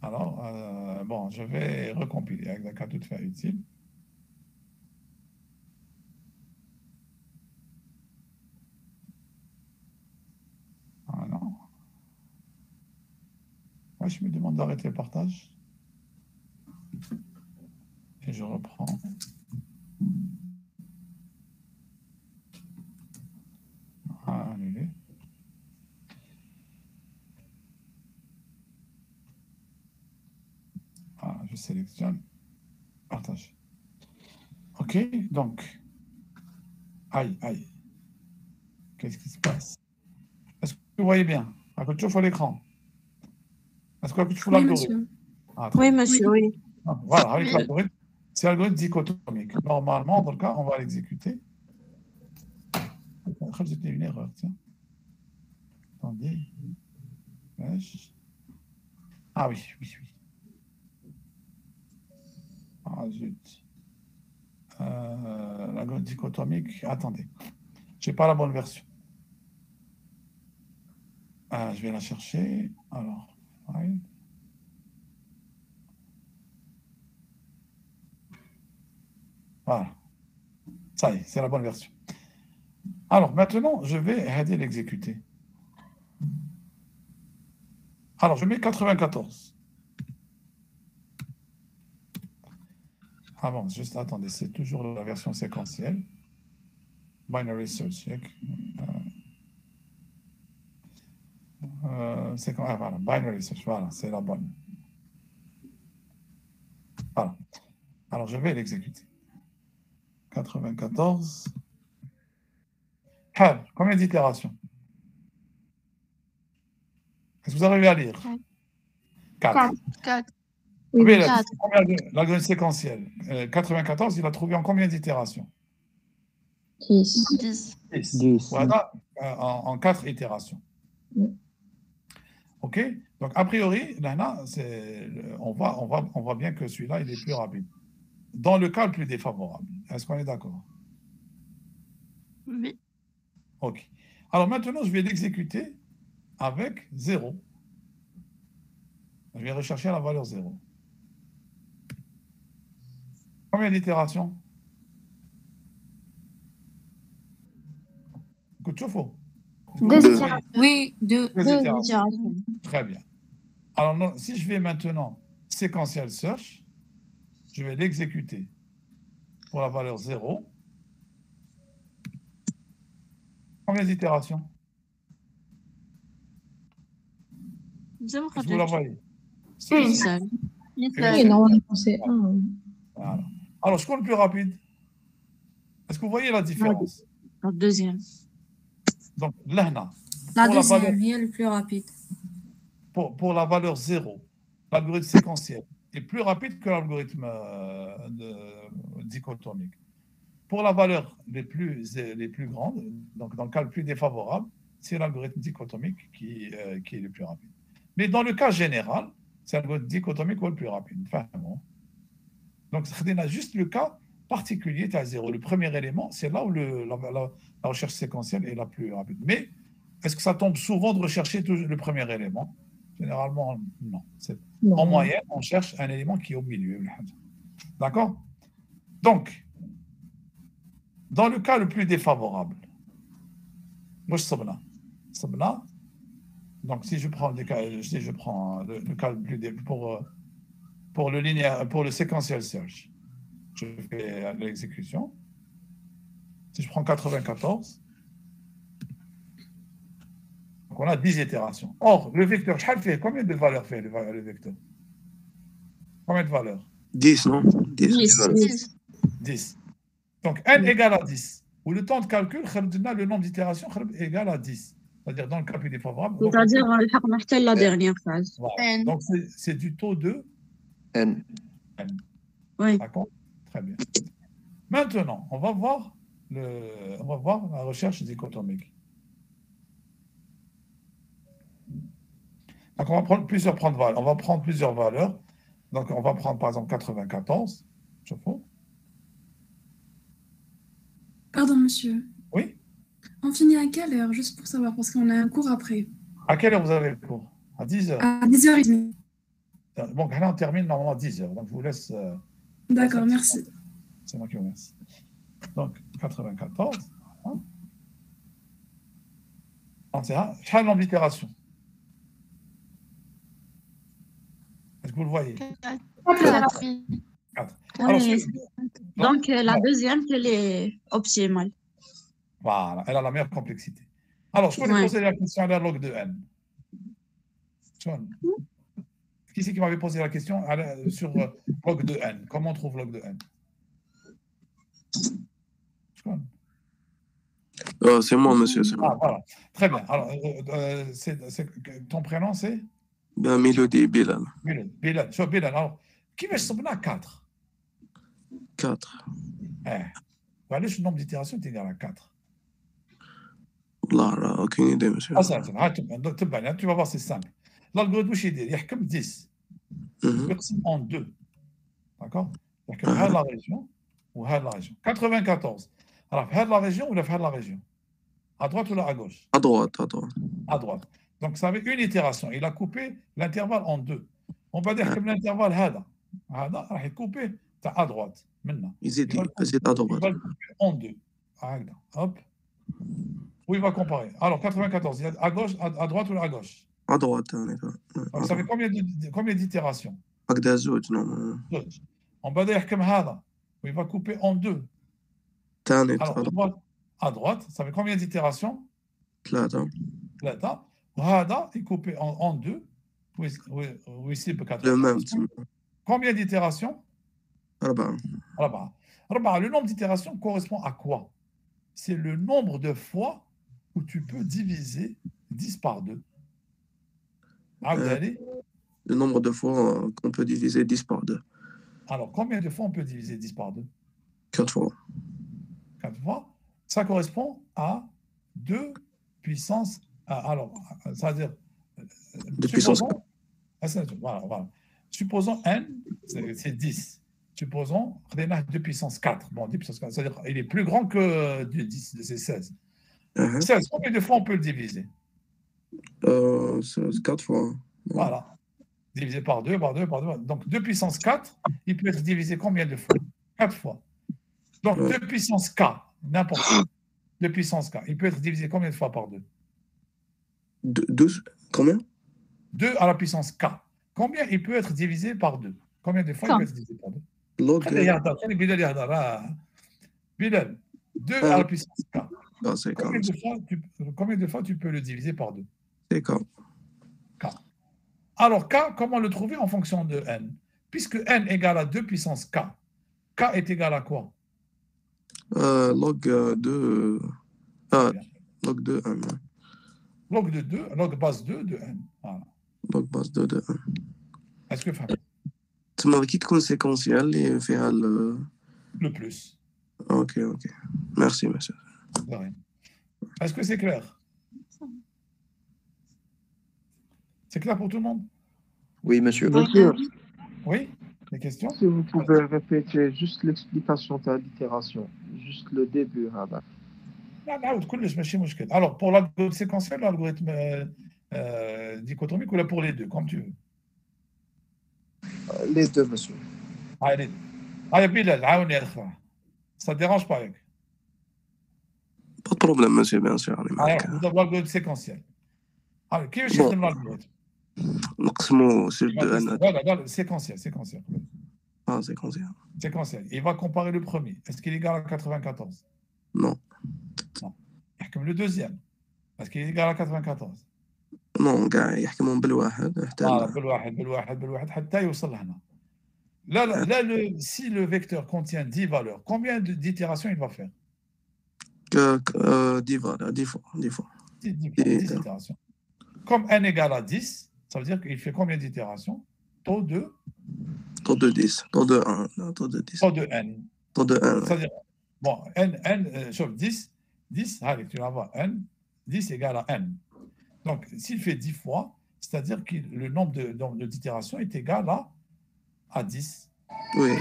Alors, bon, je vais recompiler avec un cas tout fait utile. Ah non. Pourquoi je me demande d'arrêter le partage? Et je reprends. Annuler. Voilà, je sélectionne. Partage. OK, donc. Aïe, aïe. Qu'est-ce qui se passe? Est-ce que vous voyez bien? Tu vois l'écran? Est-ce que tu vois l'algorithme? Oui, monsieur, oui. Voilà, avec l'algorithme, c'est l'algorithme dichotomique. Normalement, dans le cas, on va l'exécuter. C'était une erreur, tiens. Attendez. Ah oui, oui, oui. Ah zut. L'algorithme dichotomique, attendez. Je n'ai pas la bonne version. Je vais la chercher. Alors, file. Voilà. Ça y est, c'est la bonne version. Alors, maintenant, je vais l'exécuter. Alors, je mets 94. Ah bon, juste attendez, c'est toujours la version séquentielle. Binary search. Voilà, binary search, voilà, c'est la bonne. Voilà. Alors, je vais l'exécuter. 94. Combien d'itérations? Est-ce que vous arrivez à lire? 4. 4. Oui, l'algorithme séquentiel. 94, il a trouvé en combien d'itérations? 10. 10. Voilà, en 4 itérations. OK? Donc, a priori, là, on voit bien que celui-là, il est plus rapide. Dans le cas le plus défavorable. Est-ce qu'on est d'accord? Oui. OK. Alors maintenant, je vais l'exécuter avec 0. Je vais rechercher la valeur 0. Combien d'itérations? Coup de chauffe-eau? 2 itérations. Oui, 2 itérations. Très bien. Alors, non, si je vais maintenant sequential search, je vais l'exécuter pour la valeur 0. Combien d'itérations? Vous la voyez? Une seule. Oui, normalement, c'est 1. Voilà. Alors, je compte le plus rapide. Est-ce que vous voyez la différence? La deuxième. Donc, là, la deuxième est le plus rapide. Pour la valeur 0, l'algorithme séquentiel est plus rapide que l'algorithme dichotomique. Pour la valeur les plus grandes, donc dans le cas le plus défavorable, c'est l'algorithme dichotomique qui est le plus rapide. Mais dans le cas général, c'est l'algorithme dichotomique le plus rapide. Enfin, bon. Donc, on a juste le cas particulier à 0. Le premier élément, c'est là où la recherche séquentielle est la plus rapide. Mais est-ce que ça tombe souvent de rechercher le premier élément? Généralement, non. En moyenne, on cherche un élément qui est au milieu. D'accord? Donc, dans le cas le plus défavorable, moi, Sabna, donc si je prends le cas le plus pour le linéaire, pour le sequential search, je fais l'exécution. Si je prends 94, donc on a 10 itérations. Or, le vecteur, combien de valeurs fait le vecteur? Combien de valeurs? 10, non? 10. 10. Donc, n égale à 10. Ou le temps de calcul, le nombre d'itérations est égal à 10. C'est-à-dire dans le cas plus défavorable. C'est-à-dire la dernière phase. Voilà. Donc, c'est du taux de N. Oui. D'accord? Très bien. Maintenant, on va voir la recherche dichotomique. Donc, on va prendre plusieurs valeurs. On va prendre plusieurs valeurs. Donc, on va prendre par exemple 94. Je fais. Pardon, monsieur. Oui? On finit à quelle heure, juste pour savoir, parce qu'on a un cours après. À quelle heure vous avez le cours? À 10h? À 10h30. Bon, là, on termine normalement à 10h. Donc, je vous laisse... D'accord, merci. C'est moi qui vous remercie. Donc, 94. Voilà. Quelle nombre d'itérations? vous le voyez. 4. 4. Oui. Alors, Donc, la deuxième, elle est optimale. voilà, elle a la meilleure complexité. Alors, je peux Ouais. poser la question à la log de n. Qui c'est qui m'avait posé la question sur log de n? Comment on trouve log de n? C'est moi, monsieur. C'est Ah, moi. voilà. Très bien. Alors, ton prénom, c'est Ben, Mélodie Bilal. Bilal. Sur Bilal. Alors, qui va se 4? 4. Voilà, le nombre d'itérations est égal à 4. والله aucune idée, monsieur. Ah, ça, tu vas voir, c'est simple. L'algorithme, il y a comme 10. Il est en 2. D'accord? Il y a la région ou la région. 94. Alors, la région ou la région? À droite ou à gauche? À droite, à droite. À droite. Donc, ça avait une itération. Il a coupé l'intervalle en 2. On va dire que l'intervalle, il est coupé à droite. Maintenant. Il est à droite. Il va le couper en 2. Hop. Où il va comparer? Alors, 94, il y a à gauche, à droite ou à gauche? À droite. Donc, ça fait combien d'itérations? On va dire comme ça. Il va couper en 2. Alors, à droite, ça fait combien d'itérations? 3. Il coupé en 2. Oui, c'est 4. Le même. Combien d'itérations? 4. Le nombre d'itérations correspond à quoi? C'est le nombre de fois où tu peux diviser 10 par 2. Le nombre de fois qu'on peut diviser 10 par 2. Alors, combien de fois on peut diviser 10 par 2? 4 fois. 4 fois. Ça correspond à 2 puissance. Alors, c'est-à-dire. 2 puissance 4. Voilà. Supposons n, c'est 10. Supposons 2 puissance 4. Bon, 2 puissance 4, c'est-à-dire qu'il est plus grand que 10, c'est 16. 16, combien de fois on peut le diviser? 4 fois. Voilà. Divisé par 2, par 2, par 2. Donc, 2 puissance 4, il peut être divisé combien de fois? 4 fois. Donc, 2 puissance k, n'importe quoi. 2 puissance k, il peut être divisé combien de fois par 2? 2, combien? 2 à la puissance k. Combien il peut être divisé par 2? Combien de fois il peut être divisé par 2? Bilal, 2 à la puissance k. Combien de fois tu peux le diviser par 2? C'est k. Alors, k, comment le trouver en fonction de n? Puisque n égale à 2 puissance k, k est égal à quoi? Log 2. Log 2, 1. Log de 2, log base 2 de n. Voilà. Log base 2 de 1. Est-ce que فهمت؟ تسمى كي تكون سيكونسيال اللي فيها le plus. Ok. Merci, monsieur. De rien. Est-ce que c'est clair? C'est clair pour tout le monde? Oui, monsieur. Monsieur, Oui? Des questions? si vous pouvez répéter juste l'explication de l'itération, juste le début. Alors, pour l'algorithme séquentiel, l'algorithme dichotomique, ou là pour les deux, comme tu veux? Les deux, monsieur. Allez, Bilal, ça ne dérange pas, avec? Pas de problème, monsieur, bien sûr. Alors, vous avez l'algorithme séquentiel. Alors, qui veut chercher l'algorithme? نقسمو sur 2 Voilà, séquentiel. Ah, séquentiel. Séquentiel. Il va comparer le premier. Est-ce qu'il est égal à 94? Non. يحكم le deuxième. Est-ce qu'il est égal à 94? Non, كاع يحكمون بالواحد حتى بالواحد حتى يوصل لهنا. Là, si le vecteur contient 10 valeurs, combien d'itérations il va faire? 10 valeurs, 10 fois. 10 itérations. Comme n égale à 10, ça veut dire qu'il fait combien d'itérations? Taux de 10, taux de 1, taux de 10. Taux de n. Taux de 1. C'est-à-dire, bon, n, sauf 10, allez, tu vas voir, n, 10 égale à n. Donc, s'il fait 10 fois, c'est-à-dire que le nombre d'itérations est égal à 10. Oui.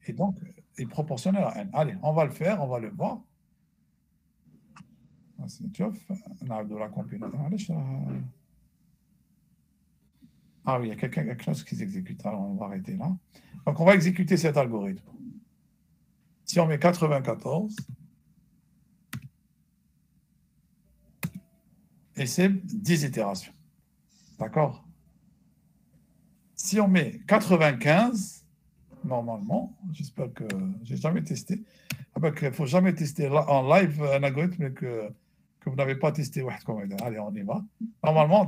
Et donc, il est proportionnel à n. Allez, on va le faire, on va le voir. Ah oui, il y a quelque chose qui s'exécute. Alors, on va arrêter là. Donc, on va exécuter cet algorithme. Si on met 94, et c'est 10 itérations. D'accord? Si on met 95, normalement, j'espère que j'ai jamais testé. Il ne faut jamais tester en live un algorithme que vous n'avez pas testé. Allez, on y va. Normalement,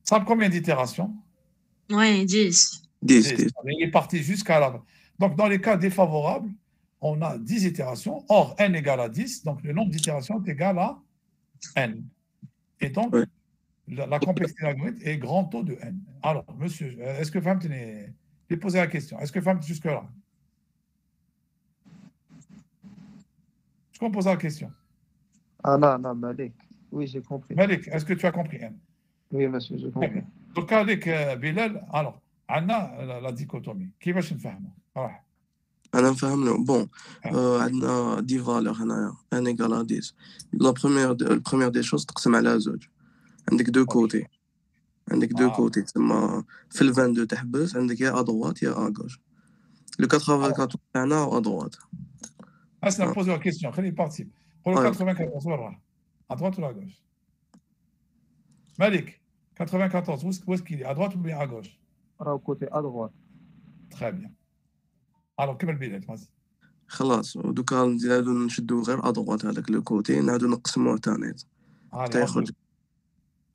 ça a combien d'itérations? Oui, 10. 10. Il est parti jusqu'à la... Donc, dans les cas défavorables, on a 10 itérations. Or, n égale à 10, donc le nombre d'itérations est égal à n. Et donc, la complexité de l'algorithme est grand taux de n. Alors, monsieur, est-ce que Fahm j'ai posé la question. Est-ce que Fahm jusque-là? Est-ce qu'on pose la question? Ah non, Malik. Oui, j'ai compris. Malik, est-ce que tu as compris n? Oui, monsieur, j'ai compris. Donc, avec Bilal, alors, on a la dichotomie. Qui va se faire? أنا نفهم بون عندنا دي فالور هنايا ان ايكال 10 لا بروميير دي شوز تقسم على زوج عندك دو كوتي تسمى في ال 22 تحبس عندك يا ادروات يا اغوش لو 84 تاعنا ادروات انا بوزو لا كيسيون خليه بارتيب قولوا 94 وين راح ادروات ولا اغوش مالك 94 où est-ce qu'il est à droite ou bien à gauche راه كوتي ادروات très bien alors كمل بيدك vas-y خلاص ودوكا نزيدو نشدو غير ادروات هذاك لو كوتي نعاودو نقسموه تانيت حتى يخرج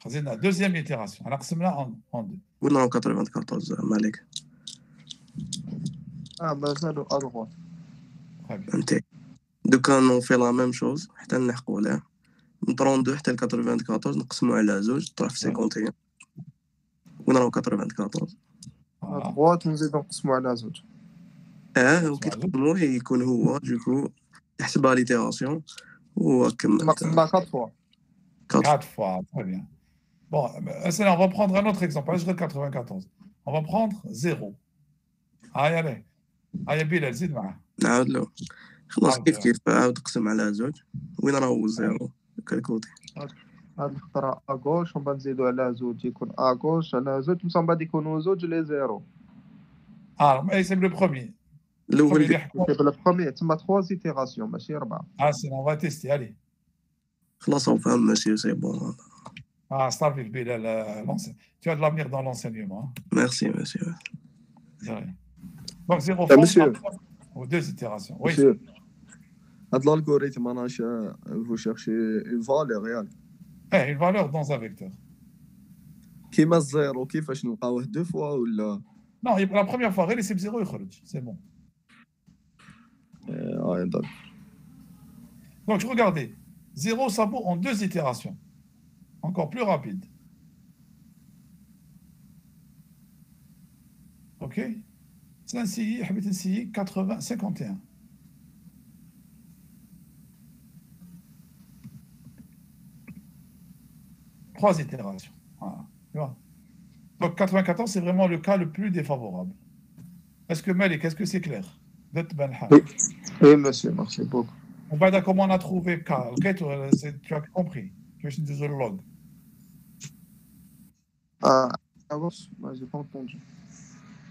خزينا دوزيام ايتيراسيون انا قسمناها اون دو وين راهو 94 مالك مازالو ادروات فهمتي دوكا نو في لا ميم شوز حتى نلحقو له من 32 حتى ل 94 نقسمو على زوج تروح في 51 وين راهو 94 ادروات نزيدو نقسمو على زوج وكي تقسموه يكون هو دوكو يحسبها ليتيراسيون وكمل نقسمها 4 fois 4 fois très bien bon on va prendre un autre exemple je regarde 94 on va prendre 0 allez بلال زيد معاه نعاود له خلاص كيف عاود تقسم على زوج وين راهو زيرو كالكوتي هاد الخطرة اغوش ومن بعد نزيدو على زوج يكون اغوش على زوج ومن بعد يكونوا زوج لي زيرو mais c'est le premier الاول le premier تما 3 itérations ماشي 4 c'est on va tester allez خلاص on فهم monsieur c'est bon Starville Bilal tu as de l'avenir dans l'enseignement merci monsieur donc 0 monsieur ou 2 itérations oui monsieur هاد l'algorithme انا vous cherchez une valeur réelle une valeur dans un vecteur كيما الزيرو كيفاش نلقاوه دو فوا ولا non la première fois غير يسيب 0 يخرج c'est bon donc regardez 0 ça vaut en 2 itérations encore plus rapide ok c'est ainsi حبيت نسيي 51 3 itérations voilà tu vois donc 94 c'est vraiment le cas le plus défavorable est-ce que Malik est-ce que c'est clair oui monsieur merci beaucoup comment on a trouvé K ok tu as compris tu as une log moi j'ai pas entendu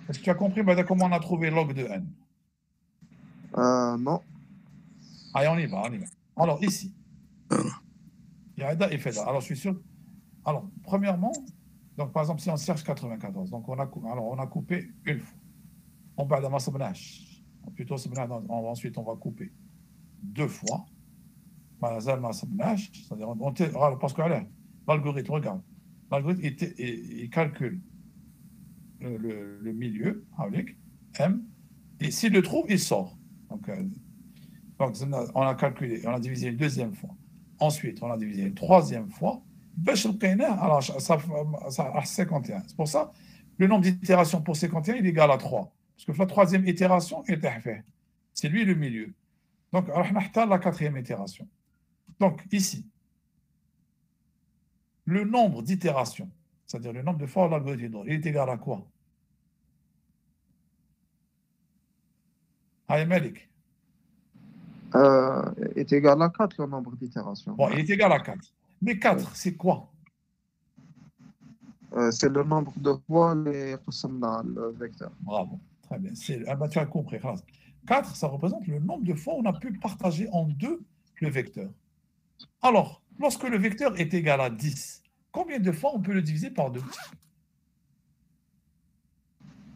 est-ce que tu as compris comment on a trouvé log de n non allez on y va alors ici Yada et Feda alors je suis sûr alors premièrement donc par exemple si on cherche 94 donc on a coupé une fois on va dans ma plutôt ensuite on va couper 2 fois c'est-à-dire parce que l'algorithme regarde l'algorithme il calcule le milieu avec M et s'il le trouve il sort donc on a calculé on a divisé une 2e fois ensuite on a divisé une 3e fois alors ça a 51 c'est pour ça le nombre d'itérations pour 51 il est égal à 3 parce que la 3e itération est fait c'est lui le milieu donc on a la 4e itération donc ici le nombre d'itérations c'est-à-dire le nombre de fois l'algorithme il est égal à quoi Aïe Malik est égal à 4 le nombre d'itérations bon il est égal à 4 mais 4 c'est quoi c'est le nombre de fois les dans le vecteur bravo très bien tu as compris 4 ça représente le nombre de fois où on a pu partager en 2 le vecteur alors lorsque le vecteur est égal à 10 combien de fois on peut le diviser par 2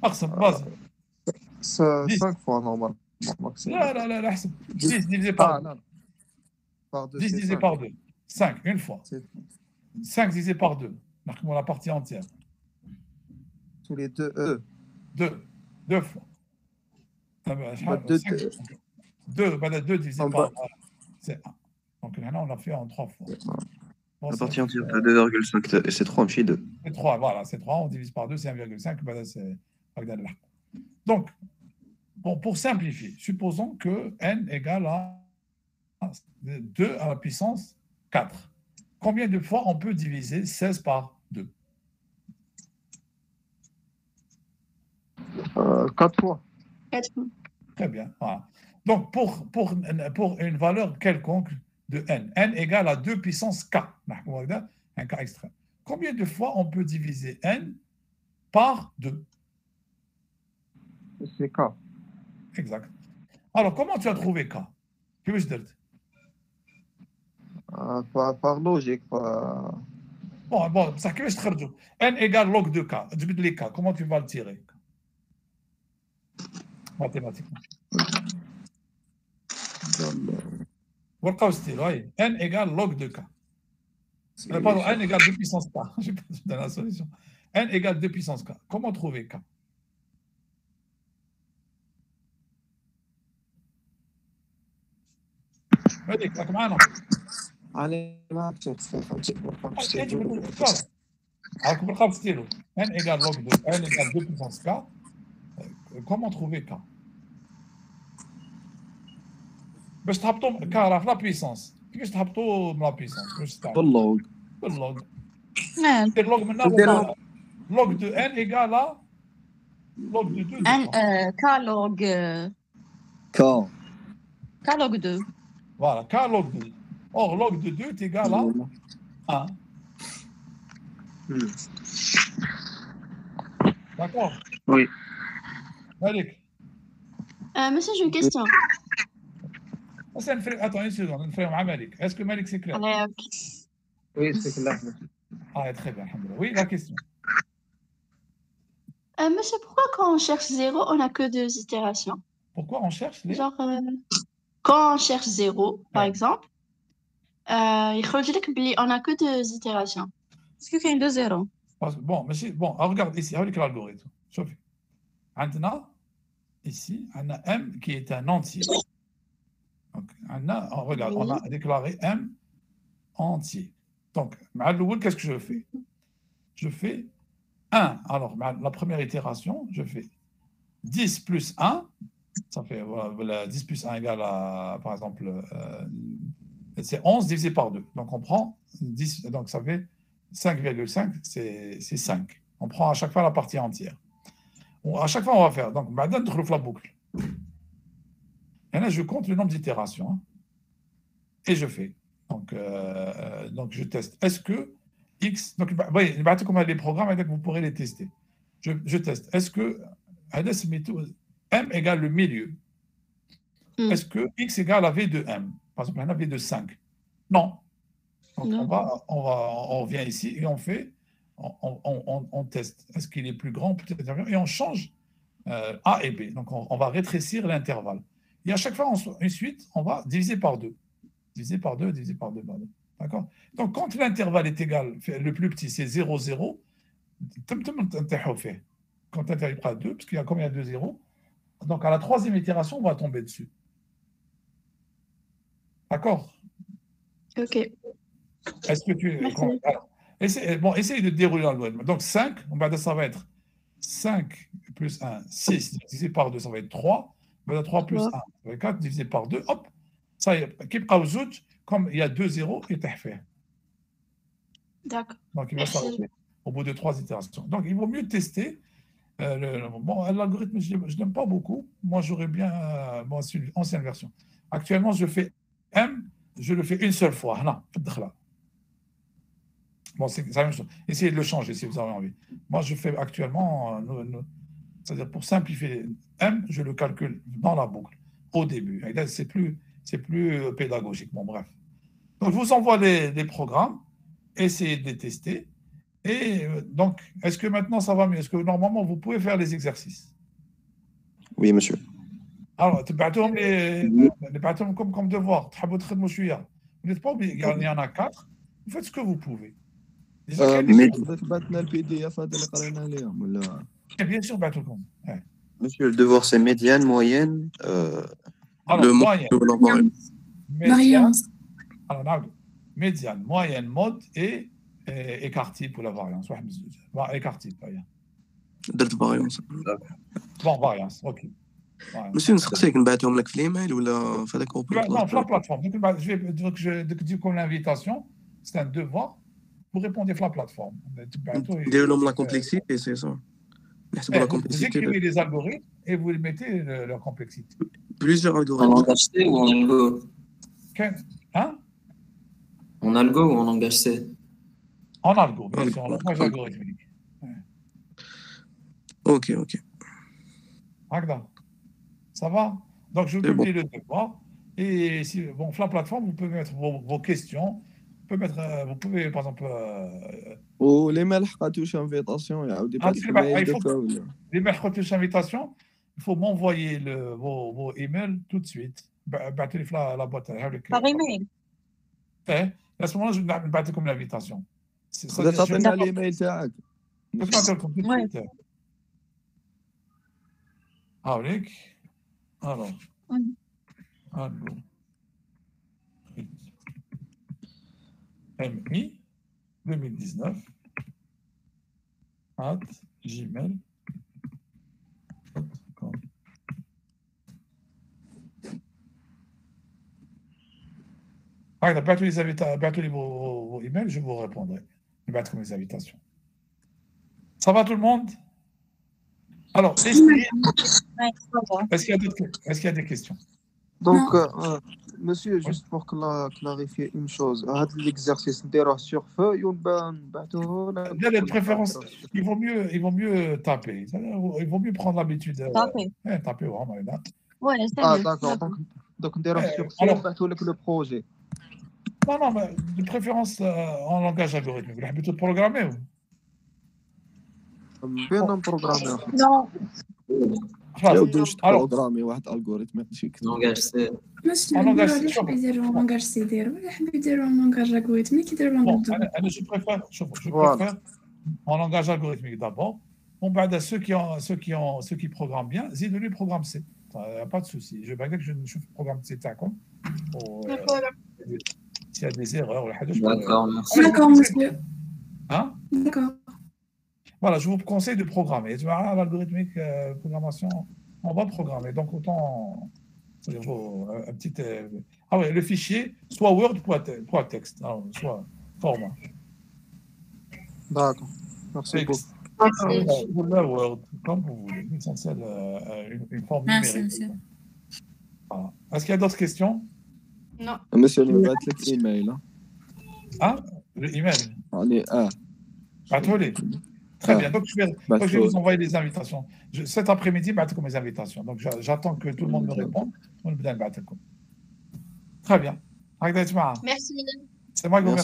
اقسم بازي 5 fois normalement maximum. لا لا لا لا احسب 10 divisé par 2. Non, par 2 10 c'est divisé 5. par 2. 5, une fois. 5 divisé par 2. Marque-moi la partie entière. Tous les deux E. 2 fois. 2 divisé par 1. C'est 1. Donc là, on l'a fait en 3 fois. La partie entière, t'as 2,5 et c'est 3, ماشي 2. C'est 3, voilà, c'est 3, on divise par 2, c'est 1,5. C'est... Donc, bon, pour simplifier, supposons que n égale à 2 à la puissance 4. Combien de fois on peut diviser 16 par 2? 4 fois. 4 fois. Très bien, voilà. Donc, pour une valeur quelconque de n égale à 2 puissance k, un cas extrême. Combien de fois on peut diviser n par 2? C'est k. Exact. Alors, comment tu as trouvé k? Que veux-je dire? Par logique. Par... Bon, ça que je te n égale log de k. Comment tu vas le tirer? Mathématiquement. n égale log de k. Pardon, n égale 2 puissance k. Je n'ai pas donné la solution. n égale 2 puissance k. Comment trouver k? هذيك راك معنا. علي معك راك بالقلب ستيلو. n égale log de n égale 2 puissance k. Comment trouver k? باش تهبطوا k راه في لا بيسونس. كيفاش تهبطوا من لا بيسونس؟ واش تعرف؟ باللوغ. باللوغ. نعم. دير لوغ من هنا. log de n égale à log de 2. K log 2. Voilà, k log 2. Or, log de 2 est égal à 1. D'accord? Oui. Malik. Monsieur, j'ai une question. Attends une seconde, on fait un Malik. Est-ce que Malik c'est clair? Oui, c'est clair. Ah, très bien, alhamdoulilah. Oui, la question. Monsieur, pourquoi quand on cherche 0, on n'a que 2 itérations? Pourquoi on cherche les... Genre, quand on cherche 0, par exemple, il faut dire qu'on n'a que 2 itérations. Est-ce qu'il y a 2 0? Bon, regarde ici, avec l'algorithme. Chauffe. Maintenant, ici, on a M qui est un entier. Donc, regarde, on a déclaré M entier. Donc, qu'est-ce que je fais? Je fais 1. Alors, la première itération, je fais 10 plus 1. Ça fait, voilà, 10 plus 1 égale à, par exemple, c'est 11 divisé par 2. Donc, on prend 10, donc ça fait 5,5, c'est 5. On prend à chaque fois la partie entière. À chaque fois, on va faire. Donc, maintenant, on trouve la boucle. Et là, je compte le nombre d'itérations. Hein, et je fais. Donc, je teste. Est-ce que X. Donc, comme les programmes, vous pourrez les tester. Je teste. Est-ce que M égale le milieu? Est-ce que X égale à V de M? Par exemple, on a V de 5. Non. Donc, non. On vient ici et on fait. On teste. Est-ce qu'il est plus grand, peut-être inférieur? Et on change A et B. Donc, on va rétrécir l'intervalle. Et à chaque fois, ensuite, on va diviser par 2. Diviser par 2, diviser par 2. D'accord? Donc, quand l'intervalle est égal, le plus petit, c'est 0, 0, quand l'intervalle est à 2, parce qu'il y a combien de 0? Donc, à la troisième itération, on va tomber dessus. D'accord? Ok. Est-ce que tu... Alors, essaye de dérouler l'algorithme. Donc, 5, ça va être 5 plus 1, 6, divisé par 2, ça va être 3. 3 plus 1, ça va être 4, divisé par 2. Hop, ça y est. Comme il y a 2 zéros, il est fait. D'accord. Donc, il va s'arrêter au bout de 3 itérations. Donc, il vaut mieux tester. L'algorithme, je ne l'aime pas beaucoup. Moi, j'aurais bien c'est une ancienne version. Actuellement, je fais M, je le fais une seule fois. Non, bon, c'est la même chose. Essayez de le changer si vous avez envie. Moi, je fais actuellement, c'est-à-dire pour simplifier M, je le calcule dans la boucle, au début. C'est plus pédagogique. Bon, bref. Donc, je vous envoie les programmes, essayez de les tester. Et donc, est-ce que maintenant ça va mieux? Est-ce que normalement vous pouvez faire les exercices? Oui, monsieur. Alors, comme devoir. Vous n'êtes pas obligé, il y en a 4. Vous faites ce que vous pouvez. Déjà, بعثنا البي دي اف هذا اللي قرينا عليهم ولا bien sûr, بعثوكم. Monsieur, le devoir, c'est médiane, moyenne. Alors, moyenne. Variance. Alors, médiane, moyenne, mode et écart type pour la variance. Écart type. درت فاريونس. Bon, variance, ok. مسيو نسقسيك نبعثهم لك في الايميل ولا في هذاك Non, sur la plateforme. Donc, je dis comme l'invitation, c'est un devoir. Vous répondez sur la plateforme. ندير لهم لا كومبلكسيتي سي سا نحسبوا لا Vous كومبلكسيتي écrivez les algorithmes et vous mettez leur complexité. بليزيور En الغوريثم langage C ou en algo? Hein? En algo ou en langage C? En algo, bien sûr, en langage algorithmique. اوكي Agda. Ça va? Donc, je vous C'est bon. publie le devoir. Et si, bon, sur la plateforme, vous pouvez mettre vos questions. Vous pouvez, par exemple. واللي ما لحقاتوش انفيتاسيون يعاود يبعث il الميل faut, دوكا ولا les mercredis invitation, il faut m'envoyer vos emails tout de suite. بعثوا لي la boîte. Par email. À ce moment-là, je vais نبعث لكم l'invitation. تقدر تعطينا الايميل تاعك Ouais. Avec. Alors. Allo. MI 2019 @gmail.com. Battez vos emails, je vous répondrai. Battre mes invitations. Ça va tout le monde? Alors, essayez. Est-ce qu'il y a des questions? Donc, monsieur, juste pour clarifier une chose, l'exercice نديروه sur feuille ou نبعثوه لك؟ De préférence, il vaut mieux taper. Il vaut mieux prendre l'habitude de taper vraiment. Ouais, c'est Ah, mieux. d'accord. Donc نديروه sur feuille ونبعثوا لك le projet. Non, mais de préférence en langage algorithmique. Vous voulez tout programmer ou? بين نبروغراميو. Non. يعاودوش تبروغرامي واحد الغوريثم ماشي Langage C. بس En langage علاش يحبوا يديروا لونغاج سي يديروا ولا يحبوا يديروا لونغاج الغوريثميك يديروا Bon, لونغاج je préfère en langage algorithmique d'abord. Bon, bah, ceux qui programment bien, زيدوا لي programme C. Il n'y a pas de souci. Je vais pas dire que je programme C تاعكم. S'il y a des erreurs ولا حاجة. D'accord, merci. D'accord, monsieur. Hein? D'accord. Voilà, je vous conseille de programmer. Tu vois, l'algorithmique, programmation, on va programmer. Donc, autant. C'est-à-dire, un petit. Ah oui, le fichier, soit Word, soit texte, soit format. D'accord. Merci beaucoup. Ou la Word, comme vous voulez. L'essentiel, une forme Merci, numérique. monsieur. Voilà. Est-ce qu'il y a d'autres questions? Non. monsieur نبعث لك ايميل Ah, le email. يعني Bateau-les. Très bien. Donc, je vais vous envoyer des invitations. Cet après-midi, je vais mes invitations. Donc, j'attends que tout le monde me réponde. Très bien. Merci. C'est moi qui vous remercie.